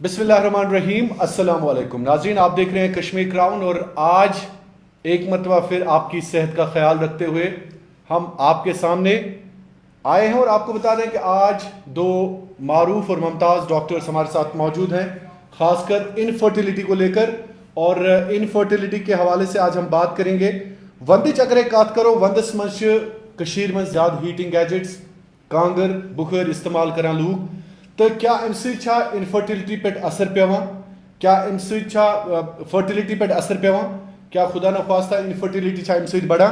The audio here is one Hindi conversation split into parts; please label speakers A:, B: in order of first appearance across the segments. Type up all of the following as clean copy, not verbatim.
A: बिस्मिल्लाहिर्रहमानिर्रहीम, अस्सलाम वालेकुम नाज़रीन, आप देख रहे हैं कश्मीर क्राउन। और आज एक मरतबा फिर आपकी सेहत का ख्याल रखते हुए हम आपके सामने आए हैं और आपको बता दें कि आज दो मारूफ और मुमताज़ डॉक्टर्स हमारे साथ मौजूद हैं, ख़ासकर इनफर्टिलिटी को लेकर। और इनफर्टिलिटी के हवाले से आज हम बात करेंगे। वंदिच अगर कात करो वंदस मज कशीर मज ज़्यादा हीटिंग गैजेट्स कांगर बुखर इस्तेमाल करान लूग, तो क्या अम इनफर्टिलिटी पे असर पेवान, क्या अम फर्टिलिटी पे असर पेवान, क्या खुदा न खास्ता इनफर्टिलिटी अम बढ़ा।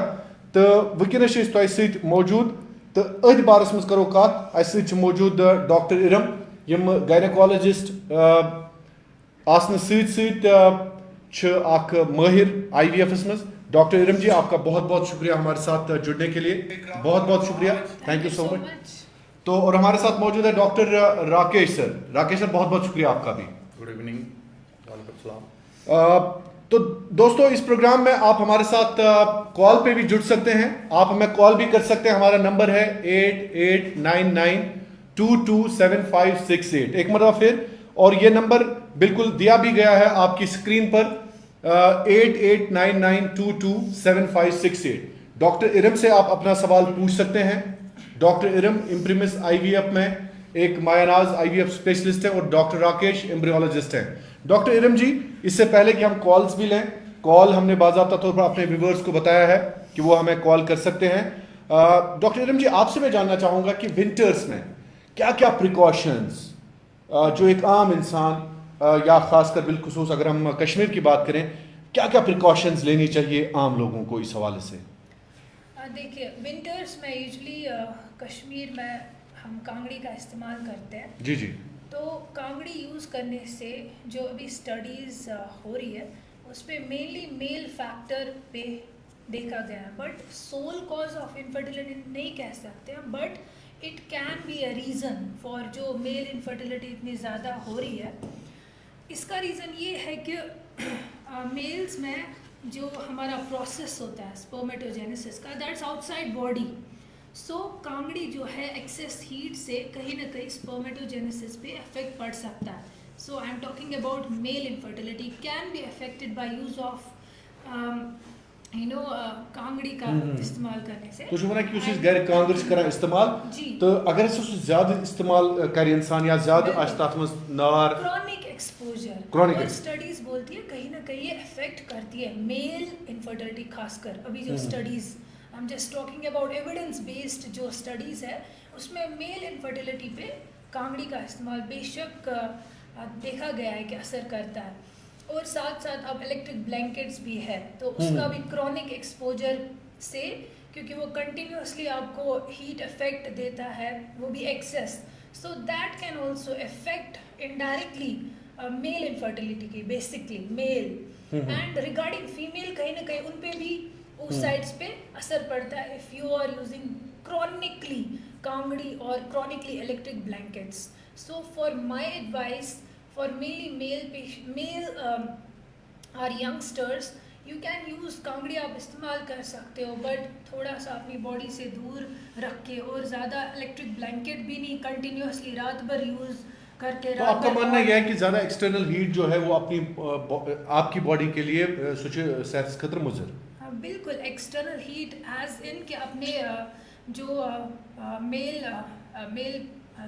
A: तो वनस तह मौजूद तो अथ बारस मज करो कत। अस मौजूद डॉक्टर इरम यम गायनकोलॉजिस्ट आसन माहिर IVF मज। डॉक्टर इरम जी, आपका बहुत बहुत शुक्रिया हमारे साथ जुड़ने के लिए, बहुत बहुत शुक्रिया, थैंक यू सो मच। तो और हमारे साथ मौजूद है doctor Rakesh sir. Rakesh sir, बहुत बहुत शुक्रिया आपका भी।
B: गुड इवनिंग, वालेकुम सलाम।
A: तो दोस्तों, इस प्रोग्राम में आप हमारे साथ कॉल पे भी जुड़ सकते हैं, आप हमें कॉल भी कर सकते हैं। हमारा नंबर है 8899227568। एक मरतबा फिर, और ये नंबर बिल्कुल दिया भी गया है आपकी स्क्रीन पर, 8899227568। डॉक्टर इरम से आप अपना सवाल पूछ सकते हैं। डॉक्टर इरम इम्प्रीमिस IVF में एक मायानाज IVF स्पेशलिस्ट है और डॉक्टर राकेश एम्ब्रियोलॉजिस्ट हैं। डॉक्टर इरम जी, इससे पहले कि हम कॉल्स भी लें, कॉल हमने बाज़ाब्ता तौर पर अपने व्यूअर्स को बताया है कि वो हमें कॉल कर सकते हैं। डॉक्टर इरम जी, आपसे मैं जानना चाहूँगा कि विंटर्स में क्या क्या प्रिकॉशंस जो एक आम इंसान या ख़ासकर बिलखुसूस अगर हम कश्मीर की बात करें, क्या क्या प्रिकॉशंस लेनी चाहिए आम लोगों को इस हवाले से?
C: देखिए, विंटर्स में यूजली कश्मीर में हम कांगड़ी का इस्तेमाल करते हैं।
A: जी जी।
C: तो कांगड़ी यूज़ करने से जो अभी स्टडीज़ हो रही है उस पर मेनली मेल फैक्टर पे देखा गया है, but sole cause of infertility नहीं कह सकते हैं, but it can be a reason for जो मेल इनफर्टिलिटी इतनी ज़्यादा हो रही है। इसका रीज़न ये है कि मेल्स में जो हमारा प्रोसेस होता है स्पर्मेटोजेनेसिस का, दैट्स आउटसाइड बॉडी। सो कांगड़ी जो है एक्सेस हीट से कहीं ना कहीं स्पर्मेटोजेनेसिस पे इफेक्ट पड़ सकता है। So I am talking about male infertility can be affected by use of kangri का इस्तेमाल करने से।
A: तो कि उस घर कांग्रेस करा इस्तेमाल
C: जी,
A: तो अगर ज्यादा इस्तेमाल करे इंसान या ज्यादा तथ मज नार
C: क्रॉनिक एक्सपोजर,
A: Chronic
C: स्टडीज बोलती है कहीं ना कहीं ये इफेक्ट करती है मेल इनफर्टिलिटी। खासकर अभी जो studies, I am just talking about evidence based जो स्टडीज है, उसमें मेल इनफर्टिलिटी पे कांगड़ी का इस्तेमाल बेशक देखा गया है कि असर करता है। और साथ साथ अब इलेक्ट्रिक ब्लैंकेट्स भी है, तो उसका भी क्रॉनिक एक्सपोजर से, क्योंकि वो कंटिन्यूसली आपको हीट इफेक्ट देता है, वो भी excess, so that can also effect indirectly male infertility की, basically male. And regarding female, कहीं ना कहीं उन पे भी उस साइड्स पे असर पड़ता है if you are using chronically kangri और chronically electric blankets. So for my advice for male or youngsters, you can use kangri, आप इस्तेमाल कर सकते हो, बट थोड़ा सा अपनी बॉडी से दूर रख के, और ज़्यादा इलेक्ट्रिक ब्लैंकेट भी नहीं कंटिन्यूसली रात भर यूज़ करके।
A: तो आपका मानना यह है कि ज्यादा एक्सटर्नल हीट जो है वो अपनी आपकी बॉडी के लिए सेहत खतर मुज़र?
C: हाँ बिल्कुल, एक्सटर्नल हीट एज इन के अपने जो मेल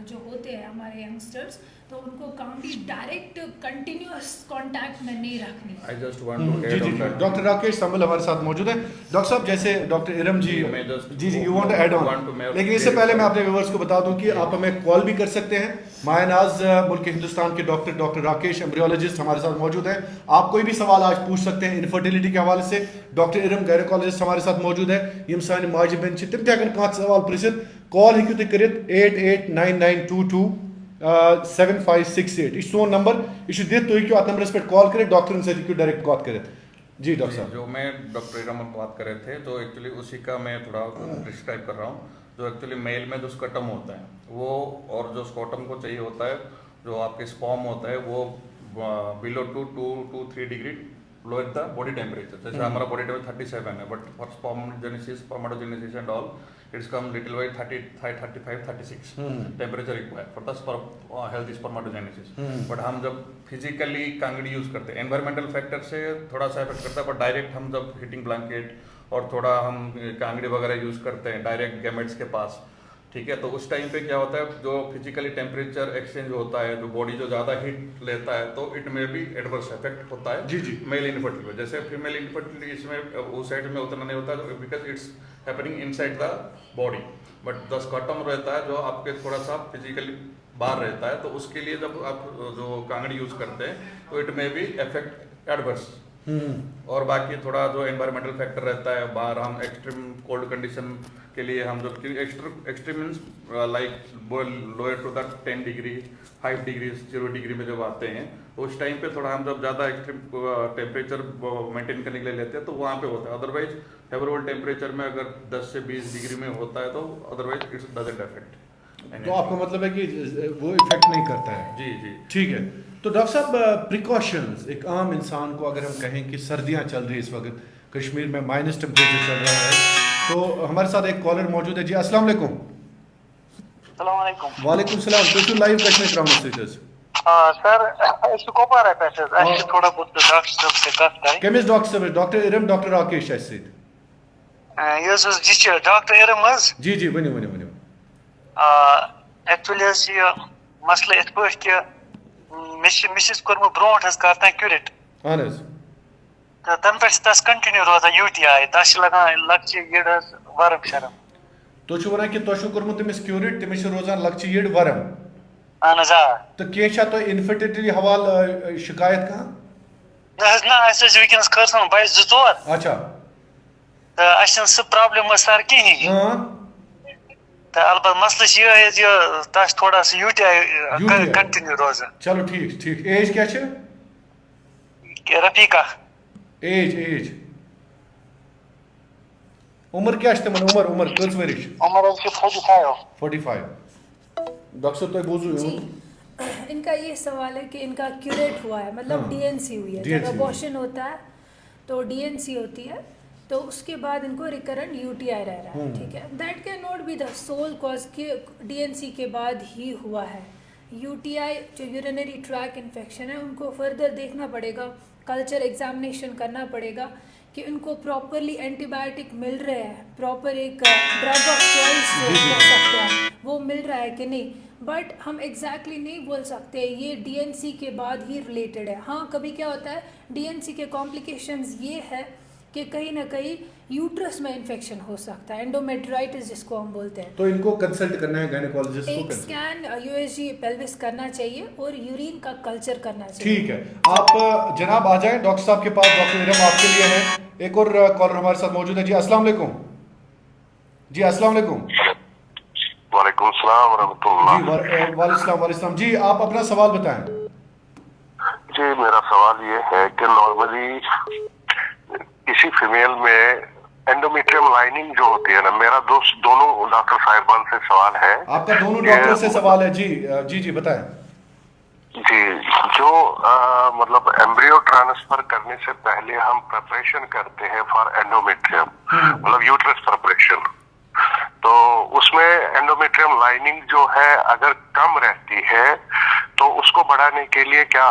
C: जो होते हैं हमारे यंगस्टर्स, तो उनको कांगड़ी डायरेक्ट कंटिन्यूअस कांटेक्ट में नहीं रखनी।
B: आई जस्ट वांट टू
A: जी
B: ऐड
A: जी
B: on that.
A: Doctor Rakesh Samal हमारे साथ मौजूद है। डॉक्टर साहब, जैसे डॉक्टर इरम जी, जी जी, you want to add on, लेकिन इससे पहले मैं अपने व्यूअर्स को बता दूं कि आप हमें कॉल भी कर सकते हैं। मायानाज मुल्क हिंदुस्तान के डॉक्टर राकेश एम्ब्रियोलॉजिस्ट हमारे साथ मौजूद हैं। आप कोई भी सवाल आज पूछ सकते हैं इनफर्टिलिटी के हवाले से। डॉक्टर इरम गायनकोलॉजिस्ट हमारे साथ मौजूद है, यम सान माज बहन तिम तक सवाल पृछित। कॉल हेकू तुम कर 8899227568। यह सोन नंबर, यह दिख, तुम हेकू अत नंबरस पे कॉल कर, डॉक्टर सू डायरेक्ट कत कर। जी डॉक्टर साहब,
B: जो मैं डॉक्टर इरम बात कर रहे थे, तो एक्चुअली उसी का मैं थोड़ा डिस्क्राइब कर रहा हूँ। जो एक्चुअली मेल में जो स्कटम होता है वो, और जो स्कॉटम को चाहिए होता है, जो आपके स्पर्म होता है वो below 2 to 3 degree lower the body temperature. जैसे हमारा बॉडी टेम्परेचर 37 है, but for spermatogenesis and all it's come little by 35-36 temperature required for the healthy spermatogenesis. But हम जब फिजिकली कांगड़ी यूज करते हैं एनवायरमेंटल फैक्टर से थोड़ा सा इफेक्ट करता है, बट डायरेक्ट हम जब हीटिंग ब्लैंकेट और थोड़ा हम कांगड़ी वगैरह यूज करते हैं डायरेक्ट गैमेट्स के पास, ठीक है, तो उस टाइम पे क्या होता है, जो फिजिकली टेम्परेचर एक्सचेंज होता है, जो बॉडी जो ज़्यादा हीट लेता है, तो इट में भी एडवर्स इफेक्ट होता है
A: जी जी
B: मेल इनफर्टिलिटी। जैसे फीमेल इनफर्टिलिटी इसमें उस साइड में उतना नहीं होता है because it's happening inside the body, but the scrotum रहता है जो आपके थोड़ा सा फिजिकली बाहर रहता है, तो उसके लिए जब आप जो कांगड़ी यूज करते हैं तो इट में भी इफेक्ट एडवर्स। और बाकी थोड़ा जो एनवायरमेंटल फैक्टर रहता है, बाहर हम एक्सट्रीम कोल्ड कंडीशन के लिए हम जब extreme means like lower to the 10 degree 5 degree 0 degree में जब आते हैं, तो उस टाइम पे थोड़ा हम जब ज़्यादा एक्सट्रीम टेम्परेचर मेंटेन करने के लिए लेते हैं तो वहाँ पे होता है। अदरवाइज फेवरेबल टेम्परेचर में अगर 10 से 20 डिग्री में होता है तो अदरवाइज इट्स डजंट अफेक्ट।
A: तो आपका मतलब है कि वो इफेक्ट नहीं करता है?
B: जी जी
A: ठीक है। तो डॉक्टर साहब प्रिकॉशंस, एक आम इंसान को अगर हम कहें कि सर्दियां चल रही है इस वक्त, कश्मीर में माइनस टेम्परेचर चल रहा है, तो हमारे साथ एक कॉलर मौजूद है। जी अस्सलाम वालेकुम। वालेकुम सलाम। तो live Kashmir crown messages
D: sir इसको kopar है पैसे ऐसे थोड़ा बहुत डॉक्टर से कष्ट है
A: chemist doctor Iram doctor Rakesh ऐसे
D: ये जी डॉक्टर इरम
A: जी जी वनी
D: एक्चुअली ये मसला इस पे कि मिसिस कोरम ब्रोंट हस करता क्यूरेट
A: अहनस
D: तो तम पे तस कंटिन्यू रोजा यूटीआई तस लगा लक्ष्य येडस वरम शरम
A: तो छु वना कि तो छु कोरम तमिस क्यूरेट तमिस रोजान लक्ष्य येड वरम
D: अनजा
A: तो केशा तो इनफर्टिलिटी हवाल शिकायत का
D: ना ऐसे वीकेंड्स करसन 22
A: अच्छा
D: तो असन स प्रॉब्लम सर की
A: हां
D: तो अलबत्त मसला ये है जो तस थोड़ा सा यूटीआई कंटिन्यू रोजा।
A: चलो ठीक एज क्या छे
D: के रफीका
A: एज उम्र क्या है? उम्र कस वरिश
D: उम्र 45
A: डॉक्टर साहब तो बोझू
C: जी इनका ये सवाल है कि इनका क्यूरेट हुआ है, मतलब
A: हाँ,
C: डीएनसी हुई है। जब अबॉर्शन होता है तो डीएनसी होती है, तो उसके बाद इनको रिकरेंट यूटीआई रह रहा है, ठीक है। That can not be the sole cause कि डीएनसी के बाद ही हुआ है। यूटीआई जो यूरिनरी ट्रैक इन्फेक्शन है उनको फर्दर देखना पड़ेगा, कल्चर एग्जामिनेशन करना पड़ेगा कि उनको प्रॉपरली एंटीबायोटिक मिल रहे हैं, प्रॉपर एक ड्रग ऑफ चॉइस जो कह सकते हैं वो मिल रहा है कि नहीं। बट हम एग्जैक्टली नहीं बोल सकते ये डीएनसी के बाद ही रिलेटेड है। हाँ कभी क्या होता है डीएनसी के कॉम्प्लिकेशंस ये है कि कहीं ना कहीं यूट्रस में इन्फेक्शन हो सकता है, एंडोमेट्राइटिस जिसको हम बोलते हैं।
A: तो इनको कंसल्ट करना है गायनेकोलॉजिस्ट को,
C: एक स्कैन यूएसजी पेल्विस करना चाहिए और यूरिन का कल्चर करना चाहिए।
A: ठीक है। आप जनाब आ जाएं डॉक्टर साहब के पास, डॉक्टर इरम आपके लिए है। एक और कॉलर हमारे साथ मौजूद है। जी अस्सलाम वालेकुम। जी अस्सलाम वालेकुम।
E: वालेकुम सलाम व रहमतुल्लाह।
A: जी वालेकुम। जी आप अपना सवाल बताएं।
E: जी मेरा सवाल ये है कि नॉर्मली किसी फीमेल में एंडोमेट्रियम लाइनिंग जो होती है ना, मेरा दोनों डॉक्टर साहिबान से सवाल है।
A: आपका दोनों डॉक्टर से सवाल है? जी बताएं।
E: जी जो मतलब एम्ब्रियो ट्रांसफर करने से पहले हम प्रिपरेशन करते हैं फॉर एंडोमेट्रियम, मतलब यूट्रस प्रिपरेशन, तो उसमें एंडोमेट्रियम लाइनिंग जो है अगर कम रहती है तो उसको बढ़ाने के लिए क्या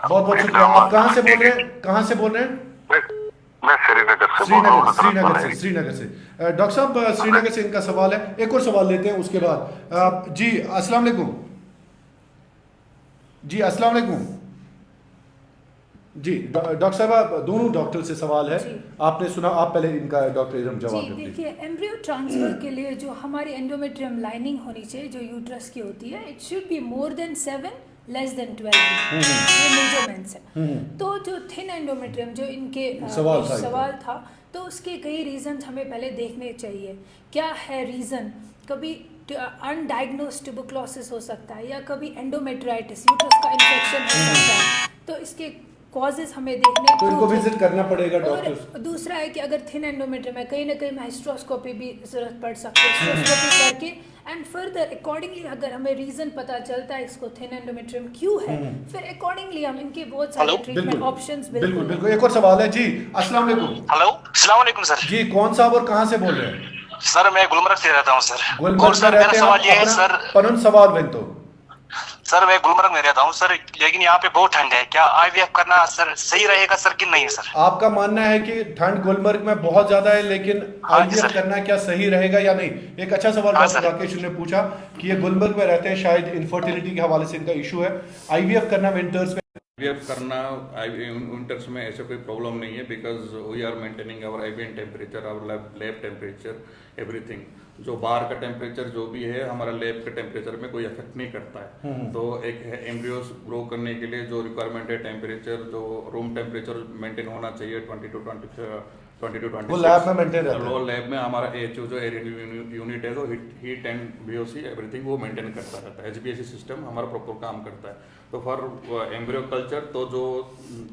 A: बहुत शुक्रिया। आप कहाँ से बोल रहे हैं?
E: मैं श्रीनगर से बोल रहा हूँ।
A: श्रीनगर से डॉक्टर साहब, श्रीनगर से इनका सवाल है। एक और सवाल लेते हैं उसके बाद। जी अस्सलाम वालेकुम। जी अस्सलाम वालेकुम। जी डॉक्टर साहब दोनों डॉक्टर से सवाल है, आपने सुना, आप पहले इनका डॉक्टर इरम जवाब दें।
C: देखिए एम्ब्रियो ट्रांसफर के लिए जो हमारी एंडोमेट्रियम लाइनिंग होनी चाहिए जो यूट्रस की होती है, it should be more than 7 less than 12, ये मेजरमेंट्स है। तो जो थिन एंडोमेट्रियम जो इनके सवाल था, तो उसके कई रीजंस हमें पहले देखने चाहिए। क्या है रीज़न? कभी अनडायग्नोस्ड ट्यूबरकुलोसिस हो सकता है, या कभी एंडोमेट्राइटिस यूट्रस का इन्फेक्शन हो सकता है, तो इसके कॉजेज हमें देखने
A: तो इनको विजिट करना पड़ेगा डॉक्टर।
C: और दूसरा है कि अगर थिन एंडोमेट्रियम है, कहीं ना कहीं हिस्ट्रोस्कोपी भी जरूरत पड़ सकती है, हिस्ट्रोस्कोपी करके एंड फर्दर अकॉर्डिंगली अगर हमें रीजन पता चलता है इसको थिन एंडोमेट्रियम क्यों है, फिर अकॉर्डिंगली हम इनके बहुत सारे ट्रीटमेंट ऑप्शंस
A: बिल्कुल। एक और सवाल है। जी अस्सलाम वालेकुम।
D: हेलो अस्सलाम वालेकुम सर।
A: जी कौन साहब और कहाँ से बोल रहे हैं?
D: सर मैं गुलमर्ग से रहता हूँ सर। और
A: गुलमर्ग में
D: सर मेरा
A: रहते हैं
D: सवाल
A: आप?
D: ये है
A: अपना
D: सर,
A: पनन सवाल बेंतो।
D: सर मैं गुलमर्ग में रहता हूँ सर, लेकिन यहाँ पे बहुत ठंड है, क्या आईवीएफ करना सर सही रहेगा सर कि नहीं सर?
A: आपका मानना है कि ठंड गुलमर्ग में बहुत ज्यादा है, लेकिन
D: हाँ जी
A: आईवीएफ
D: सर।
A: करना क्या सही रहेगा या नहीं? एक अच्छा सवाल
D: हाँ
A: डॉक्टर
D: सर।
A: राकेश ने पूछा कि ये गुलमर्ग में रहते हैं, शायद इनफर्टिलिटी के हवाले से इनका इशू है। आईवीएफ करना विंटर्स में,
B: आईवीएफ करना विंटर्स में ऐसे कोई प्रॉब्लम नहीं है, because we are maintaining our IVF temperature, our lab temperature, everything. जो बाहर का टेम्परेचर जो भी है हमारा लैब के टेम्परेचर में कोई इफेक्ट नहीं करता है। तो एक है एम्ब्रियोस ग्रो करने के लिए जो रिक्वायरमेंट है टेम्परेचर, जो रूम टेम्परेचर मेंटेन होना चाहिए 20 to 26,
A: वो लैब में मेंटेन रहता है।
B: वो लैब में हमारा AHU जो एयर यूनिट है, तो हीट एंड VOC एवरीथिंग वो मेंटेन करता रहता है। HBAC सिस्टम हमारा प्रॉपर काम करता है। तो फॉर एम्ब्रियो कल्चर तो जो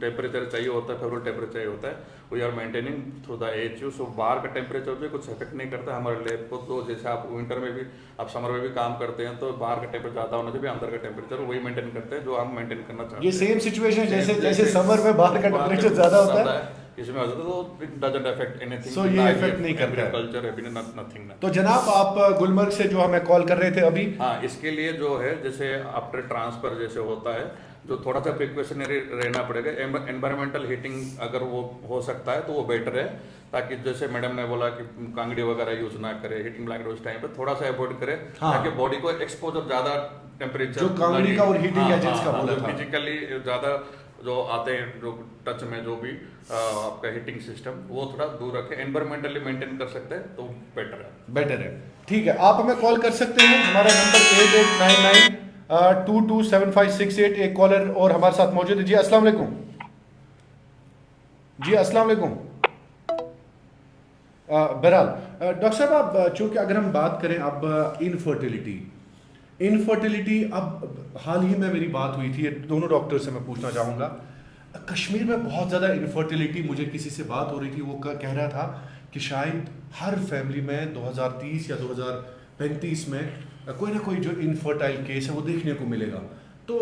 B: टेम्परेचर चाहिए होता है, फेवरेट टेम्परेचर चाहिए होता है, we are maintaining through the AHU। So बाहर का टेम्परेचर भी कुछ इफेक्ट नहीं करता हमारे लैब को। तो जैसे आप विंटर में भी, आप समर में भी काम करते हैं, तो बाहर का टेम्परेचर ज़्यादा होने से भी अंदर का टेम्परेचर वही मेंटेन करते हैं जो हम मेंटेन करना चाहते
A: ये
B: हैं।
A: सेम सिचुएशन जैसे समर में बाहर का टेम्परेचर ज्यादा होता है,
B: इसमें हो जाता है, तो it doesn't affect anything.
A: So ये affect नहीं करता है।
B: Culture nothing.
A: तो जनाब आप गुलमर्ग से जो हमें कॉल कर रहे थे अभी,
B: हाँ, इसके लिए जो है जैसे आफ्टर ट्रांसफर जैसे होता है, जो थोड़ा सा प्रिकॉशनरी रहना पड़ेगा। एनवायरमेंटल हीटिंग अगर वो हो सकता है तो वो बेटर है, ताकि जैसे मैडम ने बोला कि कांगड़ी वगैरह यूज ना करे, हीटिंग ब्लैंकेट उस टाइम पे थोड़ा सा अवॉइड करे,
A: हाँ।
B: ताकि बॉडी को एक्सपोजर ज्यादा टेम्परेचर
A: जो कांगड़ी का और हीटिंग एजेंट्स का बोला था,
B: फिजिकली ज्यादा जो आते हैं, जो टच में जो भी आपका हीटिंग सिस्टम, वो थोड़ा दूर रखें। एनवायरमेंटली मेंटेन कर सकते हैं तो बेटर है।
A: ठीक है, आप हमें कॉल कर सकते हैं। हमारा नंबर 8899227568। एक कॉलर और हमारे साथ मौजूद है। जी अस्सलाम वालेकुम। जी अस्सलाम वालेकुम। बहरहाल डॉक्टर साहब, आप चूंकि अगर हम बात करें अब इनफर्टिलिटी, अब हाल ही में मेरी बात हुई थी, दोनों डॉक्टर से मैं पूछना चाहूँगा, कश्मीर में बहुत ज़्यादा इनफर्टिलिटी, मुझे किसी से बात हो रही थी, वो कह रहा था कि शायद हर फैमिली में 2030 या 2035 में कोई ना कोई जो इनफर्टाइल केस है वो देखने को मिलेगा। तो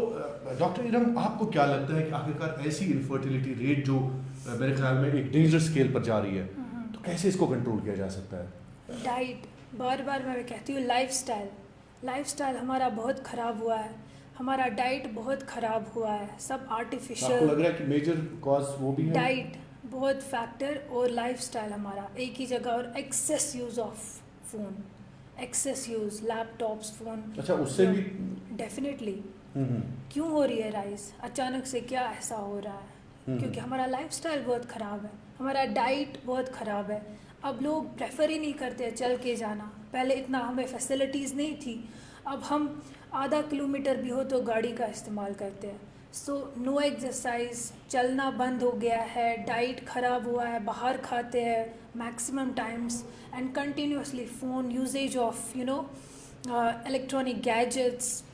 A: डॉक्टर इरम, आपको क्या लगता है कि आखिरकार ऐसी इनफर्टिलिटी रेट जो मेरे ख्याल में एक डेंजरस स्केल पर जा रही है, तो कैसे इसको कंट्रोल किया जा सकता है?
C: डाइट, बार बार मैं कहती हूँ, लाइफस्टाइल हमारा बहुत ख़राब हुआ है, हमारा डाइट बहुत ख़राब हुआ है, सब
A: आपको
C: आर्टिफिशियल।
A: लग रहा है कि मेजर कॉज वो भी है?
C: डाइट बहुत फैक्टर, और लाइफस्टाइल हमारा एक ही जगह, और excess use of phone, excess use laptops, phone.
A: अच्छा, उससे भी
C: डेफिनेटली क्यों हो रही है राइज, अचानक से क्या ऐसा हो रहा है? क्योंकि हमारा लाइफस्टाइल बहुत ख़राब है, हमारा डाइट बहुत ख़राब है। अब लोग प्रेफर ही नहीं करते चल के जाना। पहले इतना हमें फैसिलिटीज़ नहीं थी, अब हम आधा किलोमीटर भी हो तो गाड़ी का इस्तेमाल करते हैं। सो नो एक्सरसाइज, चलना बंद हो गया है, डाइट ख़राब हुआ है, बाहर खाते हैं maximum times, and continuously phone usages of electronic gadgets,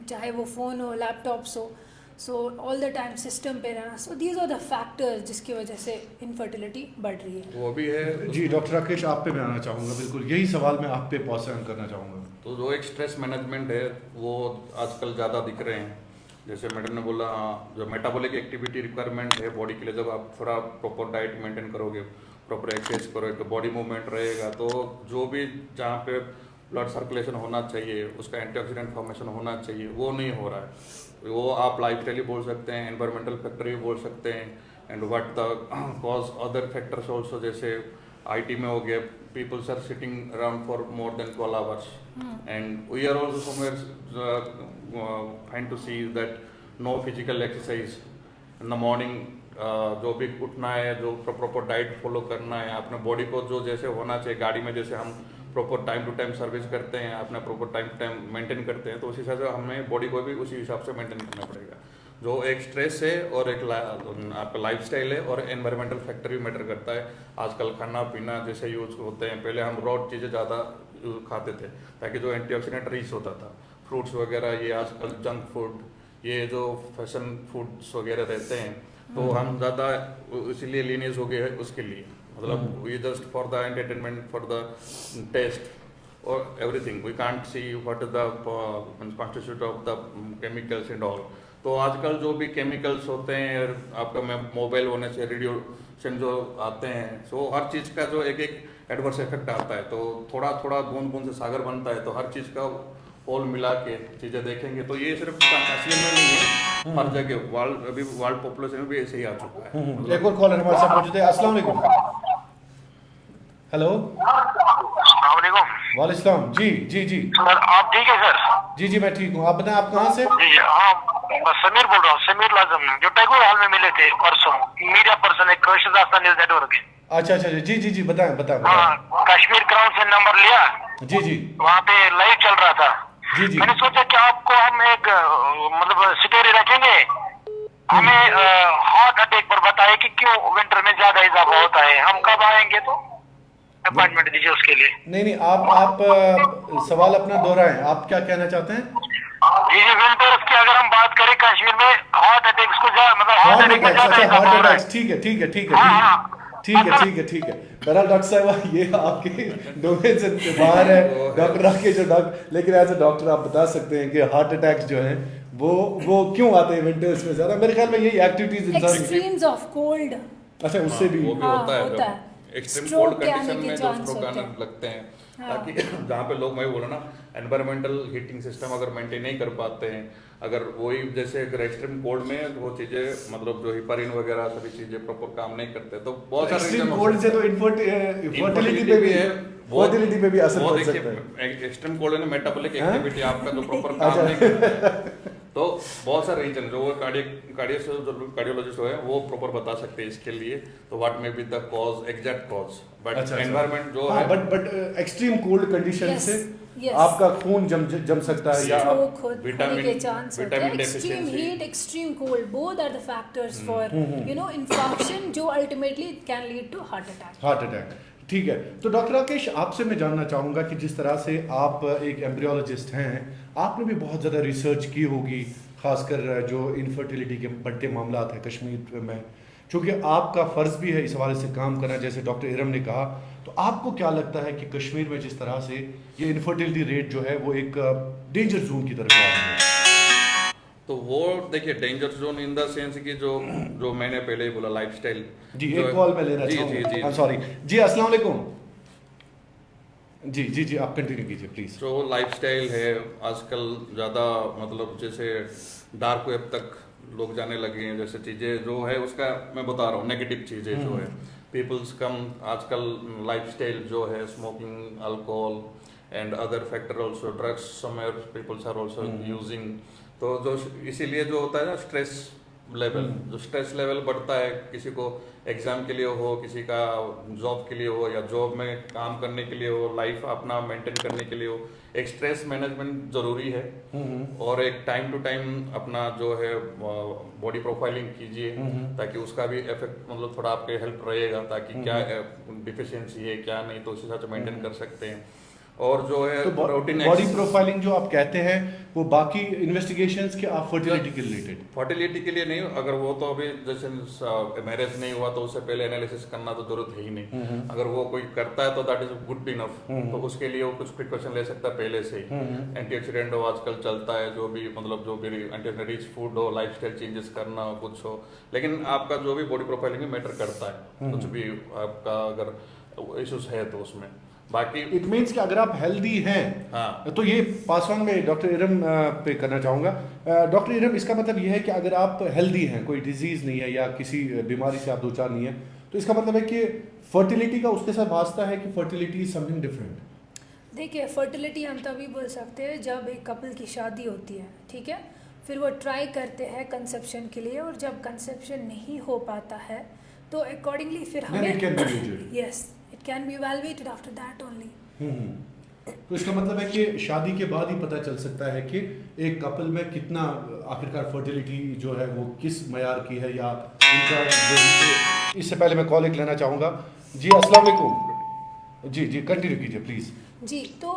C: चाहे वो फ़ोन हो, लैपटॉप्स हो, so all the time system पे रहना। So these are the factors जिसकी वजह से इनफर्टिलिटी बढ़ रही है।
B: वो भी है।
A: जी डॉक्टर राकेश, आप पे मैं आना चाहूँगा, बिल्कुल यही सवाल मैं आप पे पॉइंट करना चाहूँगा।
B: तो जो एक स्ट्रेस मैनेजमेंट है वो आजकल ज़्यादा दिख रहे हैं। जैसे मैडम ने बोला, जो मेटाबॉलिक एक्टिविटी रिक्वायरमेंट है बॉडी के लिए, जब आप थोड़ा प्रॉपर डाइट मेंटेन करोगे, प्रॉपर एक्सरसाइज करोगे, तो बॉडी मूवमेंट रहेगा, तो जो भी जहाँ पे ब्लड सर्कुलेशन होना चाहिए, उसका एंटीऑक्सीडेंट फॉर्मेशन होना चाहिए, वो नहीं हो रहा है। वो आप लाइफस्टाइल ही बोल सकते हैं, एनवायरमेंटल फैक्टर भी बोल सकते हैं, and what the cause other factors also. जैसे IT में हो गया, peoples are sitting around for more than 12 hours, and we are also somewhere fine to see that no physical exercise in the morning. जो भी उठना है, जो प्रॉपर डाइट फॉलो करना है, अपने बॉडी को जो जैसे होना चाहिए, गाड़ी में जैसे हम proper time to time service करते हैं, अपना proper time to time maintain करते हैं, तो उसी हिसाब से हमें बॉडी को भी उसी हिसाब से मेंटेन करना पड़ेगा। जो एक स्ट्रेस है और एक आपका लाइफस्टाइल है और एनवायरमेंटल फैक्टर भी मैटर करता है। आजकल खाना पीना जैसे यूज होते हैं, पहले हम रॉ चीज़ें ज़्यादा खाते थे ताकि जो एंटीऑक्सीडेंट रिच होता था, फ्रूट्स वगैरह, ये आजकल जंक फूड, ये जो फैशन फूड्स वगैरह रहते हैं, तो हम ज़्यादा इसीलिए लीनियस हो गए हैं उसके लिए। मतलब we just for the entertainment, for the test और everything, we can't see what is the constitute of the chemicals and all. तो आजकल जो भी केमिकल्स होते हैं, आपका मोबाइल होने से रेडिएशन जो आते हैं, सो हर चीज़ का जो एक एडवर्स इफेक्ट आता है। तो थोड़ा थोड़ा बूंद बूंद से सागर बनता है, तो हर चीज़ का पोल मिला के चीज़ें देखेंगे तो ये सिर्फ कश्मीर में नहीं है, हर जगह वर्ल्ड पॉपुलेशन में भी ऐसे ही आ चुका है।
A: एक और कॉलर हमारे साथ मौजूद है। अस्सलाम वालेकुम। हेलो, वालेकुम सलाम। जी जी जी
F: सर, आप ठीक है सर?
A: जी जी मैं ठीक हूँ, आप बताएं आप कहाँ से?
F: जी हाँ, मैं समीर बोल रहा हूँ, समीर लाजम, जो टैगोर हॉल में मिले थे परसों, मीडिया पर्सन एक कशिदास्तान न्यूज नेटवर्क।
A: अच्छा अच्छा जी जी जी बताएं बताएं
F: हाँ, कश्मीर क्राउन से नंबर लिया,
A: जी जी
F: वहाँ पे लाइव चल रहा था।
A: जी जी
F: मैंने सोचा कि आपको हम एक मतलब स्टोरी रखेंगे, हमें हार्ट अटैक पर बताए कि क्यों विंटर में ज्यादा इजाफा होता है। हम कब आएंगे तो अपॉइंटमेंट दीजिए उसके लिए।
A: नहीं नहीं आप सवाल अपना दोहराएं, आप क्या कहना चाहते हैं?
F: जी जी, विंटर्स की अगर हम बात करें कश्मीर में हार्ट अटैक्स को मतलब हार्ट अटैक में ज्यादा इजाफा हो
A: हार्ट
F: रहा है।
A: अटैक्स, ठीक है ठीक है ठीक
F: हाँ,
A: है
F: हाँ।
A: ठीक है ठीक है ठीक है। बहरहाल डॉक्टर साहब ये आपके डोमेन से बाहर है, डॉक्टर आपके जो डॉक्टर, लेकिन एज अ डॉक्टर आप बता सकते हैं कि हार्ट अटैक्स जो हैं वो क्यों आते हैं विंटर्स में ज्यादा? मेरे ख्याल में यही एक्टिविटीज इंसान
C: एक्सट्रीम्स ऑफ कोल्ड।
A: अच्छा उससे भी
B: वो भी होता है,
C: होता है।
B: जब एक्सट्रीम
C: Stroke
B: कोल्ड
C: के आने
B: कंडीशन
C: के
B: में जो
C: chance
B: स्ट्रोक
C: होते
B: आने
C: हैं।
B: लगते हैं,
C: हाँ।
B: ताकि जहाँ पे लोग, मैं बोला ना, एनवायरमेंटल हीटिंग सिस्टम अगर मेंटेन नहीं कर पाते हैं, अगर वही जैसे अगर एक्सट्रीम कोल्ड में वो चीजें मतलब जो हिपारिन वगैरह सभी चीजें प्रॉपर काम नहीं करते, तो बहुत सारे
A: एक्सट्रीम
B: reason हो
A: कोल्ड से
B: सकते
A: तो
B: हैं।
A: इनफर्टिलिटी पे भी है, फर्टिलिटी पे भी असर
B: वो
A: पड़
B: देखिए,
A: सकता है।
B: एक्सट्रीम कोल्ड में मेटाबॉलिक
A: हाँ?
B: एक्टिविटी आपका जो प्रॉपर काम नहीं करता, तो बहुत सारे रीजन जो वो कार्डियोलॉजिस्ट है वो प्रॉपर बता सकते हैं इसके लिए, तो what may be the cause, exact cause, but environment जो है
A: but extreme cold condition
C: Yes,
A: से
C: yes.
A: आपका खून जम सकता है या आप
C: स्ट्रोक होने के चांस होते हैं।
B: Vitamin
C: extreme
B: deficiency।
C: Heat, extreme cold, both are the factors for infection जो ultimately can lead to heart attack.
A: Heart attack. ठीक है, तो डॉक्टर राकेश आपसे मैं जानना चाहूँगा कि जिस तरह से आप एक एम्ब्रियोलॉजिस्ट हैं, आपने भी बहुत ज़्यादा रिसर्च की होगी, खासकर जो इनफर्टिलिटी के बढ़ते मामला हैं कश्मीर में, चूँकि आपका फ़र्ज़ भी है इस हवाले से काम करना, जैसे डॉक्टर इरम ने कहा, तो आपको क्या लगता है कि कश्मीर में जिस तरह से ये इनफर्टिलिटी रेट जो है वो एक डेंजर जोन की तरफ जा रही है?
B: तो वो देखिए danger zone in the sense कि जो मैंने पहले ही बोला, लाइफस्टाइल।
A: जी एक कॉल में लेना
B: जी
A: चाहूँगा,
B: जी
A: आई एम सॉरी जी। अस्सलाम वालेकुम। जी जी जी आप कंटिन्यू कीजिए प्लीज।
B: जो लाइफस्टाइल है आजकल ज़्यादा, मतलब जैसे डार्क वेब तक लोग जाने लगे हैं, जैसे चीज़ें जो है उसका मैं बता रहा हूँ, नेगेटिव चीज़ें जो है पीपल्स कम आजकल लाइफस्टाइल जो है, smoking, alcohol and other factor also, drugs somewhere peoples are also using. तो जो इसीलिए जो होता है ना स्ट्रेस लेवल, जो स्ट्रेस लेवल बढ़ता है, किसी को एग्जाम के लिए हो, किसी का जॉब के लिए हो, या जॉब में काम करने के लिए हो, लाइफ अपना मेंटेन करने के लिए हो, एक स्ट्रेस मैनेजमेंट जरूरी है। और एक टाइम टू टाइम अपना जो है बॉडी प्रोफाइलिंग कीजिए, ताकि उसका भी इफेक्ट मतलब थोड़ा आपके हेल्प रहेगा, ताकि क्या डिफिशियंसी है क्या नहीं, तो उस हिसाब से मेंटेन कर सकते हैं। और जो है
A: तो बॉडी प्रोफाइलिंग जो आप कहते हैं वो बाकी इन्वेस्टिगेशंस के आप फर्टिलिटी के रिलेटेड? फर्टिलिटी
B: के लिए नहीं, अगर वो तो अभी जैसे मैरिज नहीं हुआ तो उससे पहले एनालिसिस करना तो जरूरत है ही नहीं। अगर वो कोई करता है तो दैट इज गुड इनफ, तो उसके लिए वो कुछ प्रिकॉशन ले सकता है पहले से ही। एंटीऑक्सीडेंट हो आजकल चलता है, जो भी मतलब जो भी रिच फूड हो, लाइफस्टाइल चेंजेस करना हो, कुछ हो, लेकिन आपका जो भी बॉडी प्रोफाइलिंग में मैटर करता है, कुछ भी आपका अगर इश्यूज है तो उसमें। बाकी
A: इट मीन्स कि अगर आप हेल्दी हैं,
B: हाँ,
A: तो ये पास ऑन में डॉक्टर इरम पे करना चाहूँगा। डॉक्टर इरम, इसका मतलब ये है कि अगर आप हेल्दी हैं, कोई डिजीज़ नहीं है या किसी बीमारी से आप दो चार नहीं है, तो इसका मतलब है कि फर्टिलिटी का उसके साथ वास्ता है कि फर्टिलिटी इज समथिंग डिफरेंट?
C: देखिए, फर्टिलिटी हम तभी बोल सकते हैं जब एक कपल की शादी होती है, ठीक है, फिर वो ट्राई करते हैं कंसेप्शन के लिए, और जब कंसेप्शन नहीं हो पाता है तो अकॉर्डिंगली फिर हमें yes it can B evaluated after that only.
A: तो इसका मतलब है कि शादी के बाद ही पता चल सकता है कि एक कपल में कितना आखिरकार फर्टिलिटी जो है वो किस मयार की है, या उनका। इससे पहले मैं कॉल एक लेना चाहूँगा। जी अस्सलाम वालेकुम। जी जी कंटिन्यू कीजिए प्लीज़।
C: जी, तो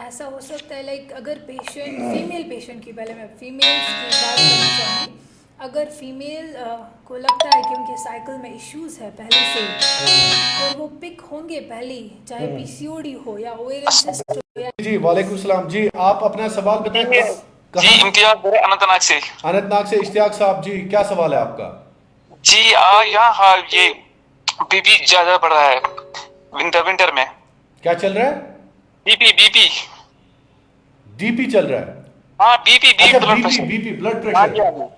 C: ऐसा हो सकता है लाइक अगर पेशेंट, फीमेल पेशेंट की, पहले मैं फीमेल्स की बात करना चाहूँगी। अगर फीमेल को लगता है कि उनके साइकिल में इश्यूज है पहले से, और वो पिक होंगे पहले, चाहे पीसीओडी हो या ओवेरियन सिस्ट हो या।
A: जी वालेकुम सलाम। जी आप अपना सवाल बताएं।
G: जी इम्तियाज अनंतनाग से।
A: अनंतनाग से इश्तियाक साहब, जी क्या सवाल है आपका?
G: जी यहाँ ये बीपी ज्यादा बढ़ रहा है, विंटर में।
A: क्या चल रहा है?
G: बीपी।
A: डीपी चल रहा है?
G: हाँ बीपी
A: अच्छा,
G: blood
A: BP
G: pressure.
A: BP blood
G: हाँ
A: प्रेशर।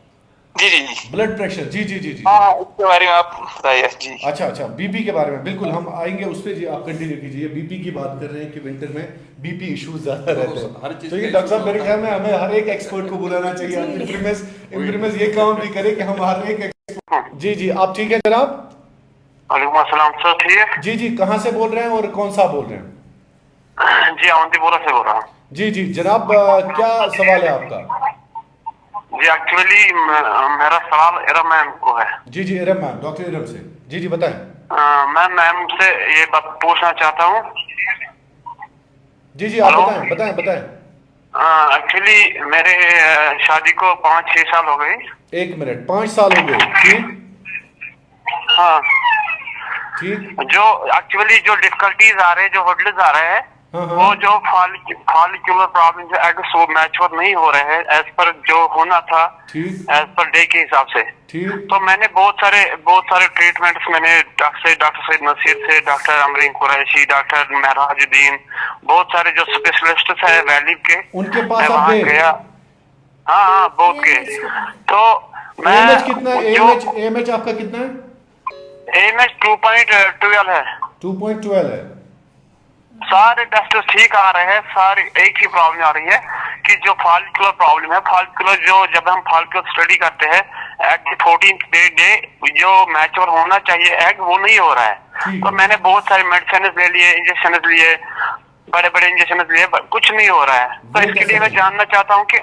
G: जी।
A: ब्लड प्रेशर, जी जी जी जी।
G: हाँ इसके बारे में आप बताइए जी।
A: अच्छा, बीपी के बारे में बिल्कुल हम आएंगे उस पर जी। आप कंटिन्यू कीजिए। बीपी की बात कर रहे हैं कि विंटर में बीपी इश्यूज ज्यादा रहते हैं। तो ये डॉक्टर साहब मेरे ख्याल में हमें हर एक एक्सपर्ट को बुलाना चाहिए। इंप्रीमेस ये काम भी करे कि हम हर एक एक्सपर्ट। जी आप ठीक है जनाब?
F: वालेकुम अस्सलाम सर, ठीक है?
A: जी कहाँ से बोल रहे हैं और कौन सा बोल रहे हैं?
F: जी अवंतीपुरा से बोल रहा हूँ।
A: जी जनाब, क्या सवाल है आपका?
F: जी एक्चुअली मेरा सवाल इरम मैम को है।
A: जी इरम मैम, डॉक्टर इरम से। जी बताएं।
F: मैं मैम से ये बात पूछना चाहता हूँ।
A: जी आप बताएं।
F: एक्चुअली मेरे शादी को 5-6 साल हो गए।
A: 1 मिनट, 5 साल हो गए? ठीक।
F: हाँ
A: ठीक।
F: जो एक्चुअली जो डिफिकल्टीज आ रहे हैं, जो हर्डल्स आ रहे हैं, वो जो फॉलिक्यूलर प्रॉब्लम एग्स वो मैच्योर नहीं हो रहे हैं एज पर जो होना था, एज पर डे के हिसाब से। तो मैंने बहुत सारे ट्रीटमेंट्स मैंने डॉक्टर सईद नसीर से, डॉक्टर अमरीन कुरैशी, डॉक्टर महराजुद्दीन, बहुत सारे जो स्पेशलिस्ट है वैलिड के,
A: उनके पास
F: मैं
A: आप
F: वहाँ
A: गए?
F: गया। हाँ बहुत के। तो मैं
A: एएमएच कितना है? एएमएच आपका कितना है?
F: एएमएच 2.12 है।
A: 2.12 है।
F: सारे टेस्ट ठीक आ रहे हैं, सारे एक ही प्रॉब्लम आ रही है कि जो फॉलिकुलर प्रॉब्लम है, फॉलिकुलर जो जब हम फॉलिकुलर स्टडी करते हैं एग 14th डे जो मैच्योर होना चाहिए एग वो नहीं हो रहा है। तो मैंने बहुत सारे मेडिसिन ले लिए, इंजेक्शन लिए, बड़े इंजेक्शन लिए, कुछ नहीं हो रहा है। तो इसके लिए मैं जानना चाहता हूँ कि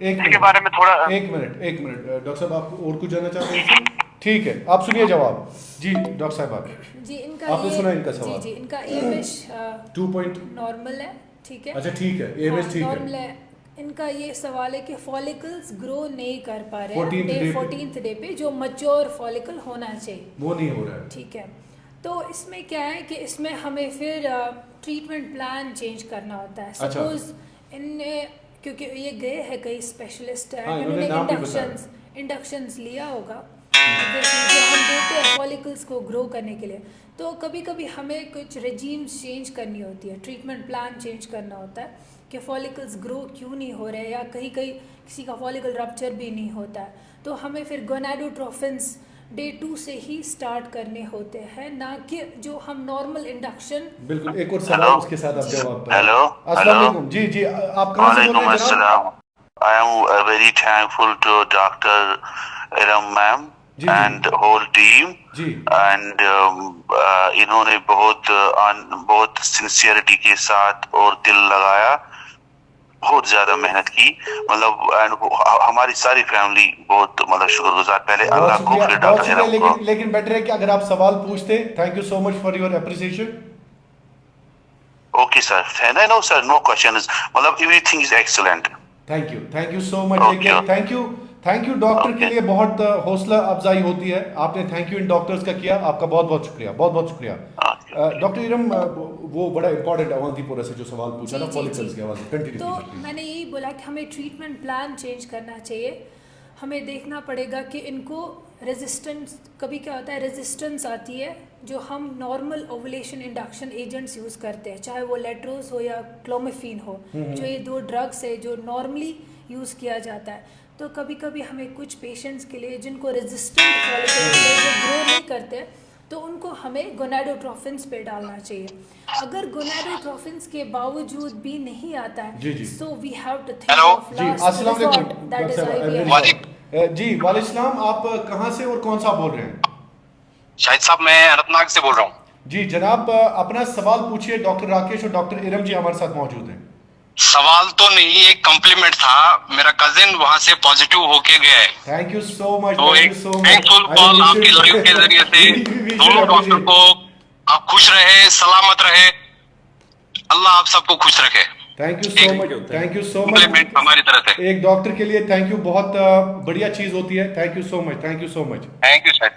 F: इसके बारे में थोड़ा।
A: एक मिनट डॉक्टर साहब, आप और कुछ जानना चाहते हैं? ठीक है, आप सुनिए जवाब। जी डॉक्टर साहब आप
C: जी, इनका
A: आपने सुना इनका सवाल?
C: जी इनका एएमएच
A: 2
C: नॉर्मल है, ठीक है।
A: अच्छा ठीक है, एएमएच ठीक
C: नॉर्मल
A: है।
C: है। इनका ये सवाल है कि फॉलिकल्स ग्रो नहीं कर पा रहे
A: 14th
C: डे पे जो मैच्योर फॉलिकल होना चाहिए,
A: वो नहीं हो रहा है।
C: ठीक है। तो इसमें क्या है कि इसमें हमें फिर ट्रीटमेंट प्लान चेंज करना होता है। सपोज इनने, क्योंकि ये गए हैं कई स्पेशलिस्ट है, इन्होंने इंडक्शंस लिया होगा जो हम देते हैं फॉलिकल्स को ग्रो करने के लिए। तो कभी कभी हमें कुछ रेजीम्स चेंज करनी होती है, ट्रीटमेंट प्लान चेंज करना होता है कि फॉलिकल्स ग्रो क्यों नहीं हो रहे, या कहीं किसी का फॉलिकल रप्चर भी नहीं होता है। तो हमें फिर गोनाडोट्रोफिन्स डे 2 से ही स्टार्ट करने होते हैं, ना कि जो हम नॉर्मल इंडक्शन।
A: बिल्कुल, एक और सवाल उसके साथ आप जवाब।
E: हेलो
A: अस्सलाम वालेकुम। जी आप कहाँ से बोल रहे हैं जनाब?
E: I am very thankful to Dr. Iram ma'am and whole team.
A: Ji.
E: And इन्होंने बहुत सिंसियरिटी के साथ और दिल लगाया, बहुत ज्यादा मेहनत की, मतलब हमारी सारी फैमिली बहुत शुक्रगुजार। पहले अल्लाह को, फिर डॉक्टर इरम को।
A: लेकिन बेटर है कि अगर आप सवाल पूछते। Thank you so much for your appreciation.
E: Okay sir, no sir, no question, everything is excellent.
A: Thank you so much. Thank you doctor के लिए बहुत हौसला अफजाई होती है। आपने थैंक यू इन डॉक्टर्स का किया, आपका बहुत शुक्रिया। डॉक्टर इरम, वो बड़ा इंपॉर्टेंट अवंतीपुरा से जो सवाल पूछा ना फॉलिकल्स के हवाले से, कंटिन्यू।
C: तो मैंने यही बोला कि हमें ट्रीटमेंट प्लान चेंज करना चाहिए। हमें देखना पड़ेगा कि इनको रेजिस्टेंस, कभी क्या होता है रेजिस्टेंस आती है जो हम normal ovulation induction agents use करते हैं, चाहे वो लेट्रोज हो या क्लोमिफिन हो, जो ये 2 ड्रग्स है जो नॉर्मली यूज़ किया जाता है। तो कभी कभी हमें कुछ पेशेंट्स के लिए जिनको रेजिस्टेंट फॉलिकल्स जो ग्रो नहीं करते, तो उनको हमें गोनाडोट्रोफिन्स पे डालना चाहिए। अगर गोनाडोट्रोफिन्स के बावजूद भी नहीं आता है, so we have to think of last resort, that is IVF.
A: जी वालेकुम, आप कहाँ से और कौन सा बोल रहे हैं?
G: शाहिद साहब, मैं अनंतनाग से बोल रहा हूँ।
A: जी जनाब, अपना सवाल पूछिए। डॉक्टर राकेश और डॉक्टर इरम जी हमारे साथ मौजूद हैं।
G: सवाल तो नहीं, एक कॉम्प्लीमेंट था। मेरा कजिन वहाँ से पॉजिटिव होके गया है।
A: Thank you so much.
G: तो एक थैंकफुल कॉल आपके लाइव के जरिए से दोनों डॉक्टर को। आप खुश रहे, सलामत रहे, अल्लाह आप सबको खुश रखे।
A: थैंक यू सो मच
G: हमारी तरफ से।
A: एक डॉक्टर के लिए थैंक यू बहुत बढ़िया चीज होती है। Thank you so much.
G: Thank you Shahid.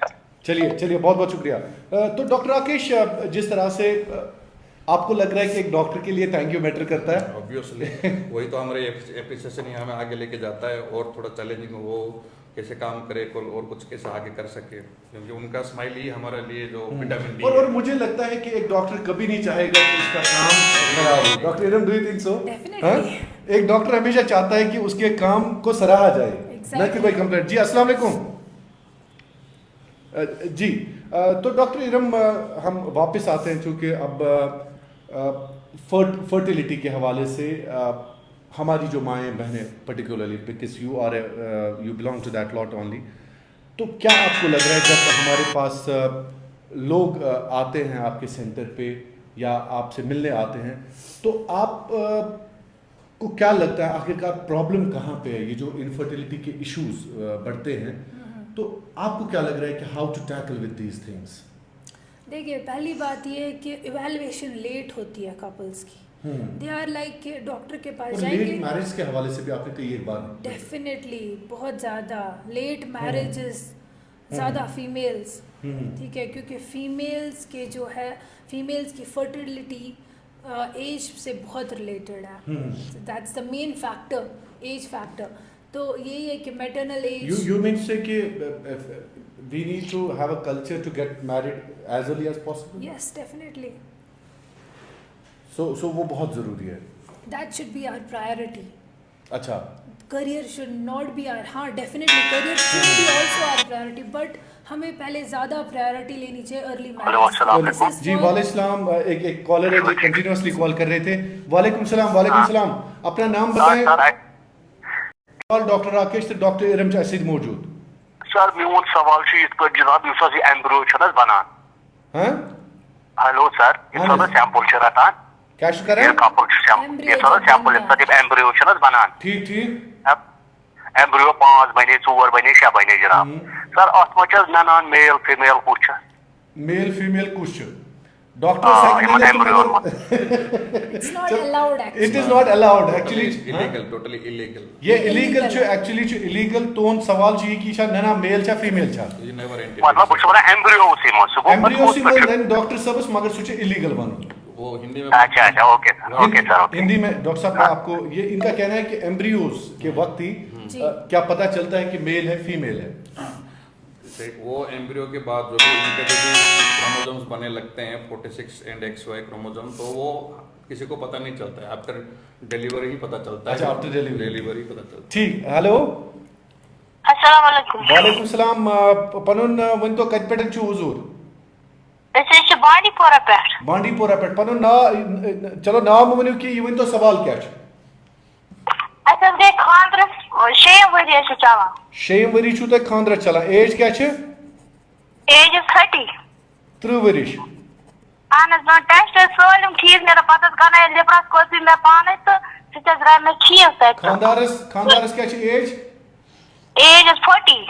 A: चलिए बहुत शुक्रिया। तो डॉक्टर राकेश, जिस तरह से आपको लग रहा है कि एक डॉक्टर के लिए थैंक यू मैटर करता है,
B: ऑब्वियसली वही तो हमारे एप्रिसिएशन ही हमें आगे लेके जाता है। और थोड़ा चैलेंजिंग हो कैसे काम करे और कुछ कैसे आगे कर सके, क्योंकि उनका स्माइल ही हमारे लिए जो विटामिन डी
A: और मुझे लगता है कि एक डॉक्टर कभी नहीं चाहेगा कि उसका काम खराब हो। Doctor Iram, do you think so?
C: Definitely.
A: एक डॉक्टर हमेशा चाहता है कि उसके काम को सराहा जाए, न कि कोई कंप्लेंट। जी अस्सलाम वालेकुम। जी तो डॉक्टर इरम, हम वापस आते हैं, चूँकि अब फर्टिलिटी के हवाले से हमारी जो माएँ बहनें particularly, because you belong to that lot only, तो क्या आपको लग रहा है जब हमारे पास लोग आते हैं आपके सेंटर पे या आपसे मिलने आते हैं, तो आप को क्या लगता है आखिरकार प्रॉब्लम कहाँ पे है? ये जो इनफर्टिलिटी के इश्यूज बढ़ते हैं, तो आपको क्या लग रहा है कि how to tackle with these things?
C: देखिए, पहली बात ये है कि इवैल्यूएशन लेट होती है कपल्स की। दे आर लाइक कि डॉक्टर के पास जाएंगे।
A: लेट मैरिज के हवाले से भी आपने कई एक बार
C: डेफिनेटली बहुत ज़्यादा लेट मैरिजेस ज़्यादा फीमेल्स, ठीक है, क्योंकि फीमेल्स के जो है फीमेल्स की फर्टिलिटी एज से बहुत रिलेटेड है। That's the main factor, age factor. तो यही है कि maternal age
A: you mean say कि we need to have a culture to get married as early as possible?
C: Yes definitely
A: so वो बहुत ज़रूरी है।
C: That should be our priority.
A: अच्छा,
C: career should not be our, हाँ definitely career should be also our priority, but हमें पहले ज़्यादा प्रायोरिटी लेनी चाहिए अर्ली मैरिज।
A: जी वालेकुम सलाम। एक कॉलर है जो कंटिन्यूसली कॉल कर रहे थे। वालेकुम सलाम। अपना नाम बताएं। डॉक्टर राकेश तो डॉक्टर इरम असिद मौजूद।
F: सर मेन सवाल जनाब इस एम्ब्रियो बनान।
A: हाँ
F: हेलो सर, इस सैंपल रटान
A: क्या करें?
F: सैंपल एम्ब्रियो बनान।
A: ठीक
F: एम्ब्रियो 5 बने 4 बने 6 बने जनाब। सर अत मज ननान मेल फीमेल कुछ
A: मेल फीमेल कुछ doctor
C: It's not allowed actually.
A: It is not allowed actually,
B: illegal, totally illegal.
A: ये इलीगल जो एक्चुअली जो इलीगल तोन सवाल जी की शा नना मेल छा फीमेल छा
B: यू नेवर
F: मतलब कुछ बड़ा एम्ब्रियो
A: एम्ब्रियो सी देन डॉक्टर साहब मगर सुचे इलीगल बन
B: वो हिंदी में।
F: अच्छा ओके सर।
A: हिंदी में डॉक्टर साहब आपको ये इनका कहना है कि एम्ब्रियोज के वक्त ही क्या पता चलता है कि मेल है फीमेल है।
B: वो एम्ब्रियो के बाद जो भी उनके जो भी क्रोमोसोम्स बने लगते हैं 46 एंड XY क्रोमोसोम, तो वो किसी को पता नहीं चलता है, आफ्टर डिलीवरी ही पता चलता है।
A: अच्छा, आफ्टर
B: डिलीवरी पता चलता है।
A: ठीक। हेलो
F: अस्सलाम वालेकुम।
A: वालेकुम सलाम। पनुन वन तो कत पेटन छु हुजूर?
F: ऐसे बांडीपोरा पेट।
A: बांडीपोरा पेट पनुन ना चलो नाम वनु कि वन तो सवाल क्या छ?
F: अच्छा दे खांद्र 6 वरी से चला।
A: 6 वरी छु त खांद्र चला। एज क्या छ?
F: As is 30।
A: 3 वरी।
F: आनस ना टेस्ट सोलम ठीक मेरा पता गना लिब्रास को भी मैं पाने तो सितरा में ठीक है।
A: खानदारस क्या छ एज?
F: Age is 40।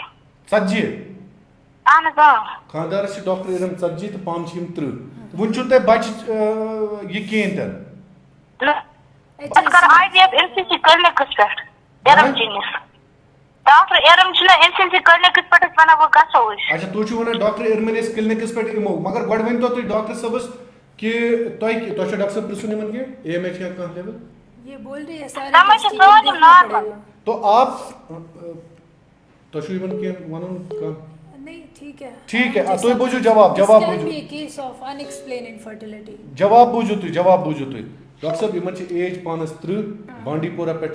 A: सज्जी
F: आनस
A: खानदारस डॉक्टर इरम सज्जी तो पाम छिम 3 वन छु त बच ये केन त
F: कर आईवीएफ एमसीसी करने किस पेट एरम जीनिस डॉक्टर एरम छना एमसीसी करने किस पेट बना वो गसो।
A: अच्छा तू छु वन डॉक्टर इरमनिस क्लिनिकस पेट इमो मगर गड वन तो डॉक्टर सबस कि तो डॉक्टर साहब प्रसुनि मन के एएमएच का कहां लेवल
C: ये बोल रही है सारे
F: समझ तो नॉर्मल।
A: तो आप तो छु मन के वनन का
C: नहीं
A: ठीक है तो बुझो जवाब बुझो
C: केस ऑफ अनएक्सप्लेन्ड इनफर्टिलिटी
A: जवाब बुझो तुई डॉक्टर साहब यमन एज 35 बांडीपोरा पे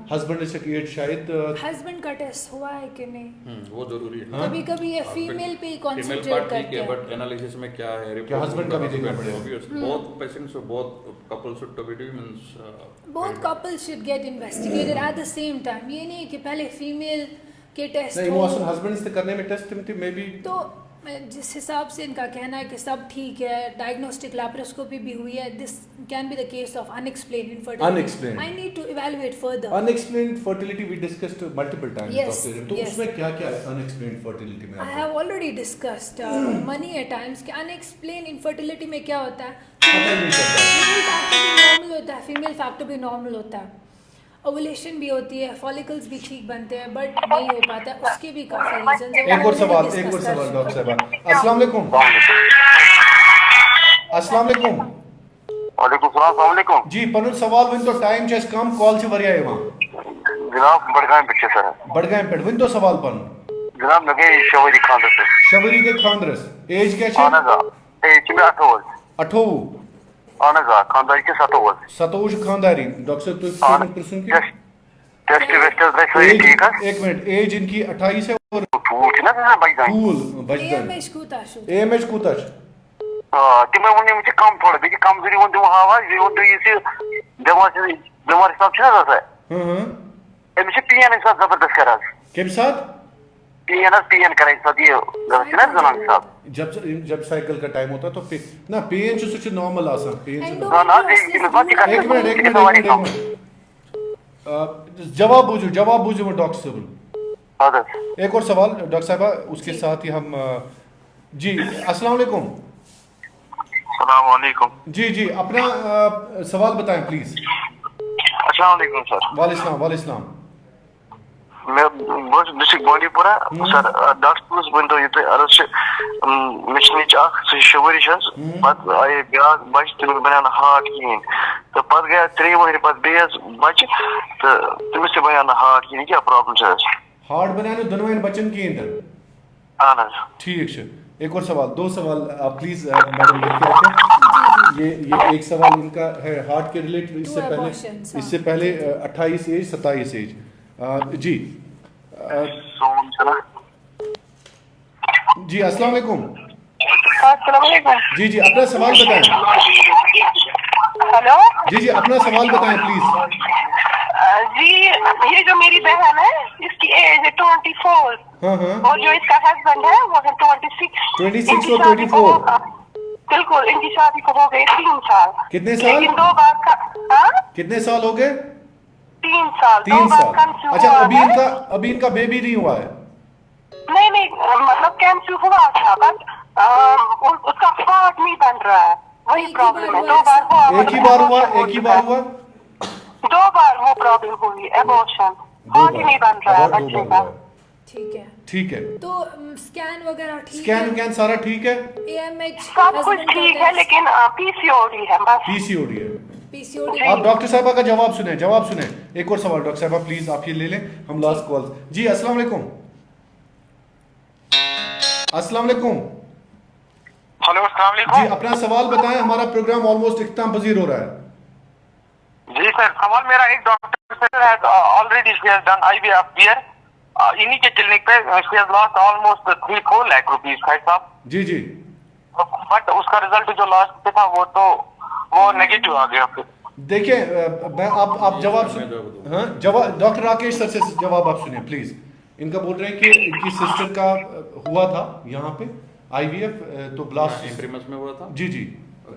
A: हस्बैंड एज शायद
C: हस्बैंड का टेस्ट हुआ है कि नहीं
B: वो जरूरी है।
C: कभी-कभी ये फीमेल पे ही कंसंट्रेट करते हैं,
B: बट एनालिसिस में क्या है
A: क्या हस्बैंड का भी देखना पड़ेगा।
B: Both patients both couples should to be means
C: both couples should get investigated at the same time. ये नहीं कि पहले फीमेल के टेस्ट
A: नहीं मौसम हस्बैंड से करने में टेस्ट में मे बी
C: तो जिस हिसाब से इनका कहना है कि सब ठीक है, डायग्नोस्टिक लैप्रोस्कोपी भी हुई है, this can be the case of unexplained infertility. I need to evaluate further.
A: Unexplained fertility we discussed multiple times doctor, तो
C: yes.
A: उसमें क्या-क्या है अनएक्सप्लेन्ड फर्टिलिटी में?
C: I have already discussed many at times कि अनएक्सप्लेन्ड इनफर्टिलिटी में क्या होता है,
A: पता ही नहीं चलता।
C: मेल फैक्टर भी नॉर्मल होता है, फीमेल फैक्टर भी नॉर्मल होता है, ओवुलेशन भी होती है, फॉलिकल्स भी ठीक बनते हैं, बट नहीं हो पाता, उसके भी काफी रीजंस हैं।
A: एक और सवाल डॉक्टर साहब। अस्सलाम वालेकुम। अस्सलाम वालेकुम।
F: वालेकुम सलाम। अस्सलाम वालेकुम।
A: जी पनुल सवाल वन तो टाइम चेस कम कॉल से वरिया है वहां
E: जनाब बड़गाम पे सर
A: बडगाम पे वन तो सवाल पन
E: जनाब लगे शवरी खान से
A: शबरी के खानदरस एज क्या
E: आना जा ए चिमे
A: 28
E: आना जा खानदार के
A: 27 खानदारी डॉक्टर तो प्रश्न की
E: टेस्ट सही ठीक है
A: एक मिनट एज इनकी 28 है और
E: पूछ ना भाई जान
A: कूल बजदन
C: AMH कूताशु
A: एएमएच कुतच
E: तिमे वने मुझे कम थोड़ा भी कम जरी वो हवा ये वो ये बीमार सब छना जाता है एम से पीएन साथ जबरदस्त करा
A: के साथ
E: पीएन कराई साथ ये ना जनाब साहब
A: जब साइकिल का टाइम होता है तो ना पेन से कुछ नॉर्मल आसा पेन से
E: ना ये बात कर
A: एक मिनट जवाब बूझो डॉक्टर साहब एक और सवाल डॉक्टर साहबा उसके साथ ही हम जी अस्सलाम वालेकुम
E: अस्सलाम वालेकुम
A: जी अपना सवाल बताएं प्लीज
E: अस्सलाम वालेकुम सर
A: वालेकुम
E: मैं डिस्ट्रिक्ट बांडीपुरा सर डॉक्टर्स बंदो ये अर्ज मिशनिच अख शवरिश पत आये ब्या बच तमिस बना हार्ट कहीं तो पत गया 3 वहर पत बेस बच तो तमिस बना हार्ट कहीं क्या प्रॉब्लम है
A: हार्ट बनाने दोनों बच्चन की इंदर
E: आना
A: ठीक है एक और सवाल 2 सवाल आप प्लीज मैडम लिख के रखें ये एक सवाल इनका है हार्ट के रिलेटेड इससे पहले 28 एज 27 एज जी जी अस्सलाम वालेकुम जी अपना सवाल बताएं
H: हेलो
A: जी अपना सवाल बताएं प्लीज
H: जी ये जो मेरी बहन है इसकी एज है 24 और जो इसका हस्बैंड है वो है 26
A: और 24
H: बिल्कुल इनकी शादी को हो गए 3 साल
A: कितने साल
H: लेकिन 2 बार का
A: कितने साल हो गए
H: 3 साल
A: 3 साल अच्छा अभी इनका बेबी नहीं हुआ है
H: नहीं मतलब कैंसर हुआ था बट उसका हार्ट नहीं बन रहा है वही प्रॉब्लम है 2 बार हुआ
A: एक ही बार हुआ
H: 2 बार वो प्रॉब्लम हुई एबॉर्शन हार्ट ही नहीं बन रहा है बच्चे का
C: ठीक है तो स्कैन वगैरह ठीक
A: स्कैन सारा ठीक है
C: AMH
H: सब कुछ ठीक है लेकिन पीसीओडी है बस
A: पीसीओडी है आप डॉक्टर साहबा का जवाब सुने एक और सवाल डॉक्टर साहबा प्लीज आप ये ले लें हम लास्ट कॉल जी अस्सलाम वालेकुम
F: हेलो अस्सलाम वालेकुम
A: जी अपना सवाल बताएं हमारा प्रोग्राम ऑलमोस्ट इख्तिताम पजीर हो रहा है
F: जी सर सवाल मेरा एक डॉक्टर है already she has done IVF here इन्हीं के क्लिनिक पे she has lost almost 3-4 lakh rupees भाई साहब
A: जी
F: बट उसका रिजल्ट जो लास्ट पे था वो नेगेटिव आ गया फिर
A: देखिए मैं आप जवाब डॉक्टर राकेश सर से जवाब आप सुनिए प्लीज इनका बोल रहे हैं कि इनकी सिस्टर का हुआ था यहाँ पे आईवीएफ तो ब्लास्ट
B: इम्प्रीमस में हुआ था
A: जी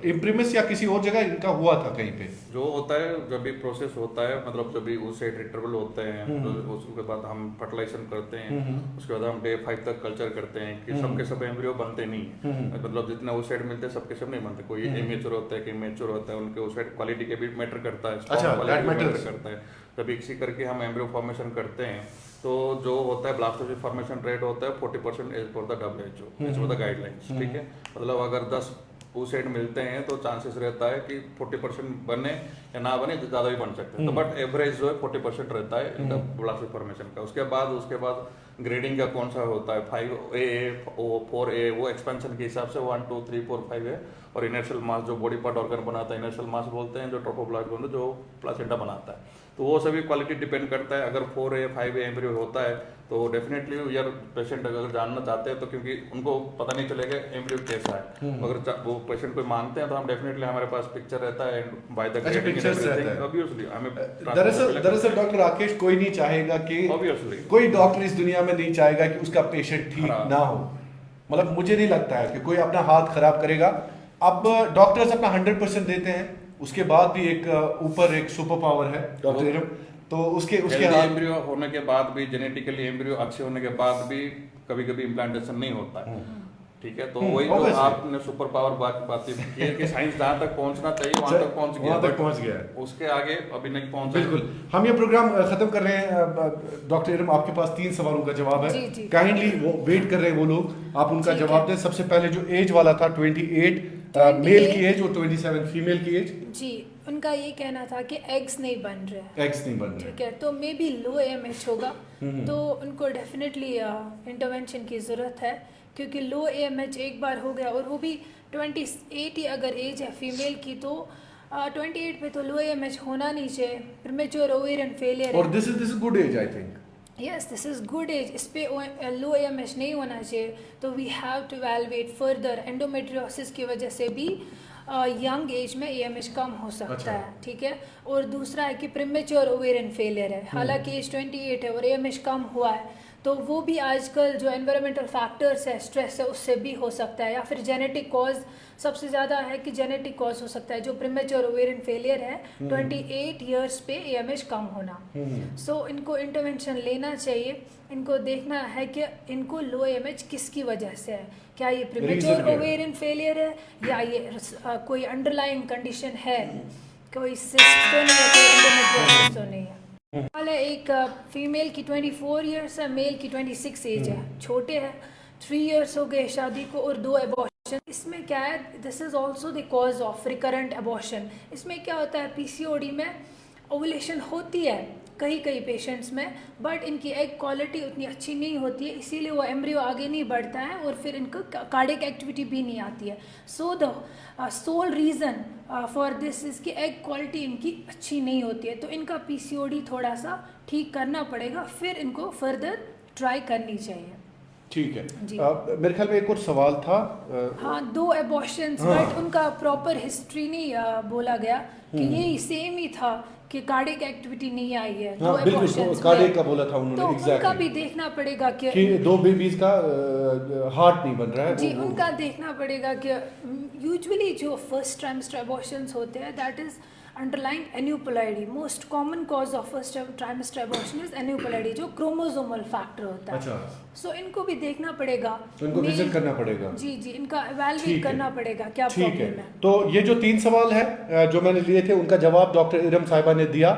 A: इम्प्रीमस या किसी और जगह इनका हुआ था कहीं पे
B: जो होता है जब भी प्रोसेस होता है मतलब जब भी उससे ट्रीटेबल होते हैं तो उसके बाद हम फर्टिलाइजेशन करते हैं उसके बाद हम डे 5 तक कल्चर करते हैं कि सबके सब एम्ब्रियो बनते नहीं मतलब जितने ओसाइड मिलते हैं सबके सब नहीं बनते कोई इमेच्योर होता है कि मैच्योर होता है उनके ओसाइड क्वालिटी के भी मैटर करता है मैटर करता है जब किसी करके हम एम्ब्रियो फॉर्मेशन करते हैं तो जो होता है ब्लास्टोसिस्ट फॉर्मेशन रेट होता है 40% as per the WHO as per the guidelines ठीक है मतलब अगर 10 ओसाइड मिलते हैं तो चांसेस रहता है कि 40% बने या ना बने ज़्यादा भी बन सकते हैं तो बट एवरेज जो है 40% रहता है ब्लास्टोसिस्ट फॉर्मेशन का उसके बाद ग्रेडिंग का कौन सा होता है 5A 4A वो एक्सपेंशन के हिसाब से 1 2 3 4 5 है और इनर्शियल मास जो बॉडी पार्ट ऑर्गन बनाता है इनर्शियल मास बोलते हैं जो ट्रोफोब्लास्ट बोलते हैं जो प्लासेंटा बनाता है तो वो सभी क्वालिटी डिपेंड करता है अगर 4A 5A एम्ब्रियो होता है तो डेफिनेटली यार पेशेंट अगर जानना चाहते हैं तो क्योंकि उनको पता नहीं चलेगा एम्ब्रियो कैसा है अगर वो पेशेंट कोई मांगते हैं तो हम डेफिनेटली हमारे पास पिक्चर रहता है बाय द ऑब्वियसली हमें
A: दरअसल डॉक्टर राकेश कोई नहीं चाहेगा कि
B: ऑब्वियसली
A: कोई डॉक्टर इस दुनिया में नहीं चाहेगा कि उसका पेशेंट ठीक ना हो मतलब मुझे नहीं लगता है कि कोई अपना हाथ खराब करेगा अब डॉक्टर्स अपना 100% देते हैं उसके बाद भी एक ऊपर एक सुपर पावर है डॉक्टर तो उसके
B: एम्ब्रियो होने के बाद भी जेनेटिकली एम्ब्रियो अच्छे होने के बाद भी कभी इम्प्लांटेशन नहीं होता है ठीक है तो वही जो आपने सुपर पावर बात की है कि साइंस जहाँ तक पहुँचना चाहिए वहाँ तक पहुँच गया उसके आगे अभी नहीं पहुँचा
A: बिल्कुल हम ये प्रोग्राम खत्म कर रहे हैं डॉक्टर इरम आपके पास 3 सवालों का जवाब है काइंडली वो वेट कर रहे हैं वो लोग आप उनका जवाब दें सबसे पहले जो एज वाला था 28 मेल की एज और 27 फीमेल की एज
C: जी उनका ये कहना था कि एग्स नहीं बन रहे,
A: एग्स नहीं बन रहे,
C: ठीक है, तो मे बी लो AMH होगा, तो उनको डेफिनेटली इंटरवेंशन की ज़रूरत है, क्योंकि लो AMH एक बार हो गया और वो भी 28 ही अगर एज है फीमेल की, तो 28 पे तो लो AMH होना नहीं चाहिए, प्रीमेच्योर ओवेरियन फेलियर
A: और this is good age I think.
C: Yes, this is good age, इस पे लो AMH नहीं होना चाहिए, तो we have to evaluate further. Endometriosis की वजह से भी यंग एज में AMH कम हो सकता है, ठीक है। और दूसरा है कि प्रीमेच्योर ओवेरियन फेलियर है, हालांकि एज 28 है और AMH कम हुआ है, तो वो भी आजकल जो एनवायरमेंटल फैक्टर्स है, स्ट्रेस है, उससे भी हो सकता है, या फिर जेनेटिक कॉज सबसे ज़्यादा है कि जेनेटिक कॉज हो सकता है। जो प्रीमेच्योर ओवेरियन फेलियर है 28 इयर्स पे AMH कम होना, सो इनको इंटरवेंशन लेना चाहिए। इनको देखना है कि इनको लो AMH किसकी वजह से है, क्या ये प्रीमेच्योर ओवेरियन फेलियर है या ये कोई अंडरलाइंग कंडीशन है, कोई सिस्ट तो नहीं है, कोई एंडोमेट्रियोसिस तो नहीं है। वाले एक फीमेल की 24 इयर्स है, मेल की 26 एज है, छोटे हैं, 3 इयर्स हो गए शादी को और 2 अबॉर्शन। इसमें क्या है, this is also the cause of recurrent abortion. इसमें क्या होता है, PCOD में ओवुलेशन होती है कई पेशेंट्स में, बट इनकी एग क्वालिटी उतनी अच्छी नहीं होती है, इसीलिए वो एम्ब्रियो आगे नहीं बढ़ता है और फिर इनको कार्डियक एक्टिविटी भी नहीं आती है। So the soul reason for this is कि एग क्वालिटी इनकी अच्छी नहीं होती है, तो इनका PCOD थोड़ा सा ठीक करना पड़ेगा, फिर इनको फर्दर ट्राई करनी चाहिए।
A: ठीक है मेरे ख्याल में एक और सवाल था।
C: हाँ, 2 अबॉर्शंस, बट उनका प्रॉपर हिस्ट्री नहीं बोला गया कि ये सेम ही था कि कार्डियक एक्टिविटी नहीं आई है।
A: हाँ, बिल्कुल कार्डियक का बोला था उन्होंने,
C: तो
A: exactly.
C: उनका भी देखना पड़ेगा कि
A: 2 बेबीज का हार्ट नहीं बन रहा है
C: जी, उनका देखना पड़ेगा कि यूजुअली जो फर्स्ट ट्राइमेस्टर अबॉर्शंस होते हैं that is underlying aneuploidy. Most common cause of first trimester abortion is aneuploidy, जो क्रोमोसोमल फैक्टर होता है।
A: अच्छा,
C: सो इनको भी देखना पड़ेगा,
A: तो इनको विजिट करना पड़ेगा।
C: जी, इनका एवेलुएट करना पड़ेगा क्या प्रॉब्लम है।
A: तो ये जो 3 सवाल है जो मैंने लिए थे, उनका जवाब डॉक्टर इरम साहिबा ने दिया।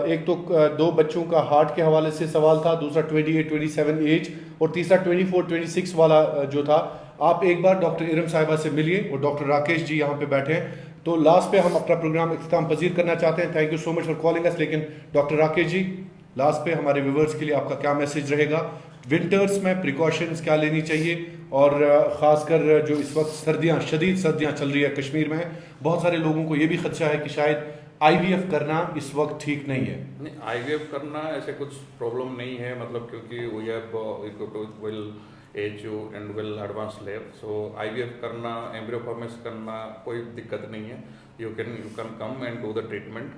A: एक तो 2 बच्चों का हार्ट के हवाले से सवाल था, दूसरा 28-27 एज, और तीसरा 24-26 वाला जो था। आप एक बार डॉक्टर इरम साहिबा से मिलिए, और डॉक्टर राकेश जी यहाँ पे बैठे हैं। तो लास्ट पे हम अपना प्रोग्राम इख्तिताम पजीर करना चाहते हैं। Thank you so much for calling us. लेकिन डॉक्टर राकेश जी, लास्ट पे हमारे व्यूवर्स के लिए आपका क्या मैसेज रहेगा? विंटर्स में प्रिकॉशंस क्या लेनी चाहिए, और ख़ासकर जो इस वक्त शदीद सर्दियाँ चल रही है कश्मीर में, बहुत सारे लोगों को ये भी खदशा है कि शायद IVF करना इस वक्त ठीक नहीं है।
B: नहीं, IVF करना ऐसे कुछ प्रॉब्लम नहीं है, मतलब क्योंकि we have well age and well advance level, सो IVF करना, एम्ब्रियो फॉर्मेशन करना कोई दिक्कत नहीं है। You can come and do the treatment.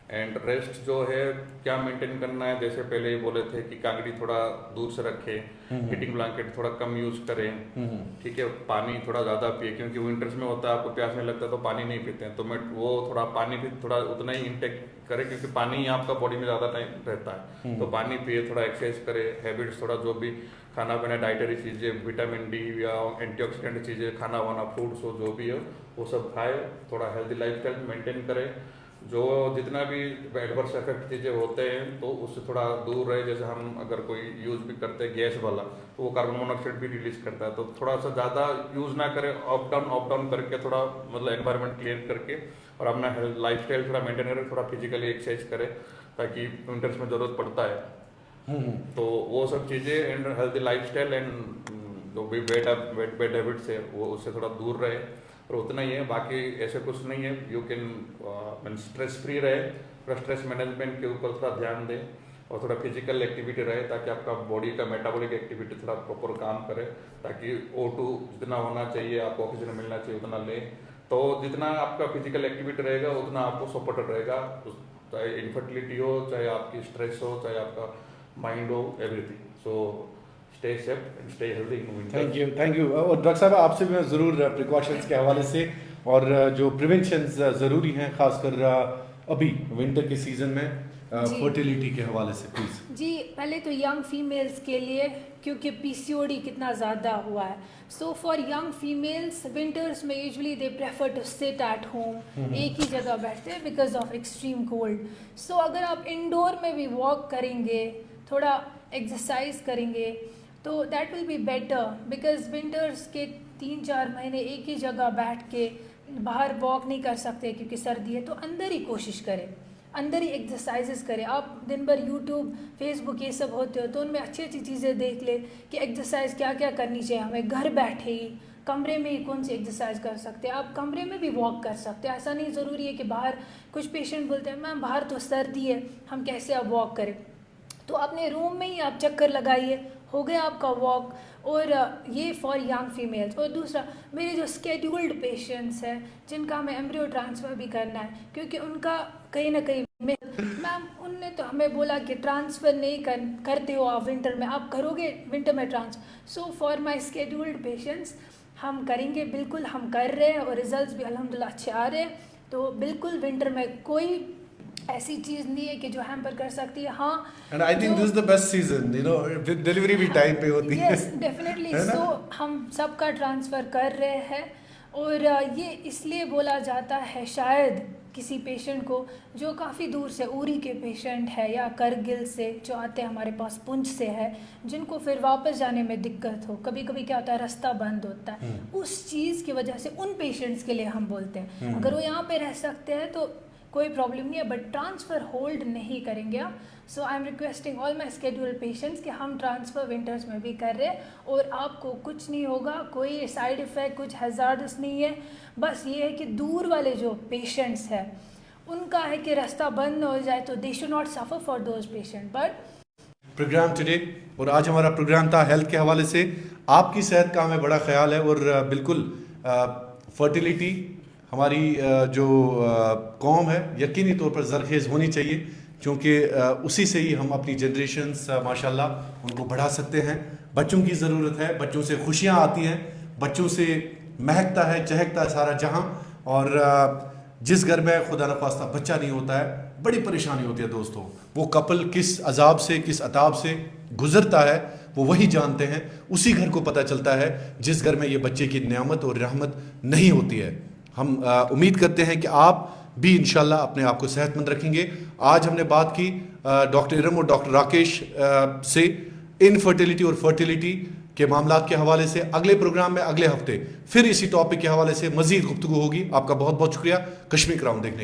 B: And rest जो है क्या मेंटेन करना है, जैसे पहले ही बोले थे कि कांगड़ी थोड़ा दूर से रखें, हीटिंग ब्लैंकेट थोड़ा कम यूज करें, ठीक है, पानी थोड़ा ज़्यादा पिए, क्योंकि विंटर्स में होता है आपको प्यास नहीं लगता तो पानी नहीं पीते हैं, तो मैं वो थोड़ा पानी भी थोड़ा उतना ही इंटेक करें, क्योंकि पानी ही आपका बॉडी में ज़्यादा टाइम रहता है, तो पानी पिए, थोड़ा एक्सरसाइज करें, हैबिट्स थोड़ा जो भी खाना पीना, डाइटरी चीज़ें, विटामिन D या एंटीऑक्सीडेंट चीज़ें, खाना वाना, फ्रूट्स हो जो भी हो वो सब खाए, थोड़ा हेल्दी लाइफस्टाइल मेंटेन करें। जो जितना भी एडवर्स इफेक्ट चीज़ें होते हैं तो उससे थोड़ा दूर रहे। जैसे हम अगर कोई यूज़ भी करते हैं गैस वाला, तो वो कार्बन मोनोऑक्साइड भी रिलीज करता है, तो थोड़ा सा ज़्यादा यूज़ ना करें, अप डाउन करके, थोड़ा मतलब एनवायरनमेंट क्लियर करके, और अपना लाइफस्टाइल थोड़ा मेंटेन करें, थोड़ा फिजिकली एक्सरसाइज करें, ताकि विंटर्स में ज़रूरत पड़ता है। तो वो सब चीज़ें एंड हेल्दी लाइफस्टाइल एंड जो भी बैड हैबिट्स है वो उससे थोड़ा दूर रहे, और उतना ही है, बाकी ऐसे कुछ नहीं है। यू कैन स्ट्रेस फ्री रहे, थोड़ा स्ट्रेस मैनेजमेंट के ऊपर थोड़ा ध्यान दें, और थोड़ा फिजिकल एक्टिविटी रहे, ताकि आपका बॉडी का मेटाबॉलिक एक्टिविटी थोड़ा प्रॉपर काम करे, ताकि O2 जितना होना चाहिए, आपको ऑक्सीजन मिलना चाहिए उतना लें। तो जितना आपका फिजिकल एक्टिविटी रहेगा उतना आपको सपोर्टेड रहेगा, चाहे इनफर्टिलिटी हो, चाहे आपकी स्ट्रेस हो, चाहे आपका माइंड हो, everything. So stay safe and stay healthy in winter.
A: Thank you. और डॉक्टर साहब, आपसे भी मैं ज़रूर प्रिकॉशंस के हवाले से और जो प्रिवेंशंस ज़रूरी हैं, खासकर अभी विंटर के सीज़न में फर्टिलिटी के हवाले से प्लीज़।
C: जी, पहले तो यंग फीमेल्स के लिए, क्योंकि PCOD कितना ज़्यादा हुआ है, so for young females winters में usually they prefer to sit at home, एक ही जगह बैठते हैं because of extreme cold. So अगर आप इंडोर में भी वॉक करेंगे, थोड़ा एक्सरसाइज करेंगे, तो that will be better, because winters के 3-4 महीने एक ही जगह बैठ के बाहर वॉक नहीं कर सकते क्योंकि सर्दी है, तो अंदर ही कोशिश करें, अंदर ही एक्सरसाइजेस करें। आप दिन भर यूट्यूब, फेसबुक ये सब होते हो तो उनमें अच्छी अच्छी चीज़ें देख ले कि एक्सरसाइज क्या क्या करनी चाहिए हमें। घर बैठे ही कमरे में ही कौन सी एक्सरसाइज कर सकते हैं, आप कमरे में भी वॉक कर सकते हैं। ऐसा नहीं ज़रूरी है कि बाहर, कुछ पेशेंट बोलते हैं मैम बाहर तो सर्दी है, हम कैसे अब वॉक करें, तो अपने रूम में ही आप चक्कर लगाइए, हो गया आपका वॉक। और ये फॉर यंग फीमेल्स। और दूसरा, मेरे जो स्केड्यूल्ड पेशेंट्स हैं जिनका हमें एम्ब्रियो ट्रांसफ़र भी करना है, क्योंकि उनका कहीं ना कहीं मैम उनने तो हमें बोला कि ट्रांसफ़र नहीं करते हो आप विंटर में, आप करोगे विंटर में transfer. So for my scheduled patients हम करेंगे, बिल्कुल हम कर रहे हैं और रिजल्ट्स भी अल्हम्दुलिल्लाह अच्छे आ रहे हैं। तो बिल्कुल विंटर में कोई ऐसी चीज़ नहीं है कि जो हैम्पर कर सकती है। हाँ,
A: and I think this is the best season, you know, delivery भी टाइम पे होती है।
C: Yes definitely. सो हम सबका ट्रांसफ़र कर रहे हैं। और ये इसलिए बोला जाता है शायद किसी पेशेंट को जो काफ़ी दूर से, उरी के पेशेंट है या करगिल से जो आते हैं हमारे पास, पुंछ से है, जिनको फिर वापस जाने में दिक्कत हो, कभी कभी क्या होता है रास्ता बंद होता है, उस चीज़ की वजह से उन पेशेंट्स के लिए हम बोलते हैं अगर वो यहाँ पे रह सकते हैं तो कोई प्रॉब्लम नहीं है, बट ट्रांसफ़र होल्ड नहीं करेंगे आप। So I am requesting all my schedule patients कि हम ट्रांसफ़र विंटर्स में भी कर रहे हैं और आपको कुछ नहीं होगा, कोई साइड इफ़ेक्ट, कुछ हैज़ार्डस नहीं है। बस ये है कि दूर वाले जो पेशेंट्स हैं उनका है कि रास्ता बंद हो जाए, तो they should not suffer for those patient. But
A: program today, और आज हमारा प्रोग्राम था हेल्थ के हवाले से। आपकी सेहत का हमें बड़ा ख्याल है और बिल्कुल फर्टिलिटी हमारी जो कौम है यकीनी तौर पर ज़रखेज़ होनी चाहिए, क्योंकि उसी से ही हम अपनी जनरेशन्स माशाल्लाह उनको बढ़ा सकते हैं। बच्चों की ज़रूरत है, बच्चों से खुशियाँ आती हैं, बच्चों से महकता है, चहकता है सारा जहां। और जिस घर में खुदा न खास्ता बच्चा नहीं होता है बड़ी परेशानी होती है दोस्तों। वो कपल किस अजाब से, किस अताब से गुजरता है वो वही जानते हैं। उसी घर को पता चलता है जिस घर में ये बच्चे की नेमत और रहमत नहीं होती है। हम उम्मीद करते हैं कि आप भी इंशाल्लाह अपने आप को सेहतमंद रखेंगे। आज हमने बात की डॉक्टर इरम और डॉक्टर राकेश से इनफर्टिलिटी और फर्टिलिटी के मामलात के हवाले से। अगले प्रोग्राम में अगले हफ्ते फिर इसी टॉपिक के हवाले से मजीद गुफ्तगू होगी। आपका बहुत बहुत शुक्रिया कश्मीर क्राउन देखने के लिए।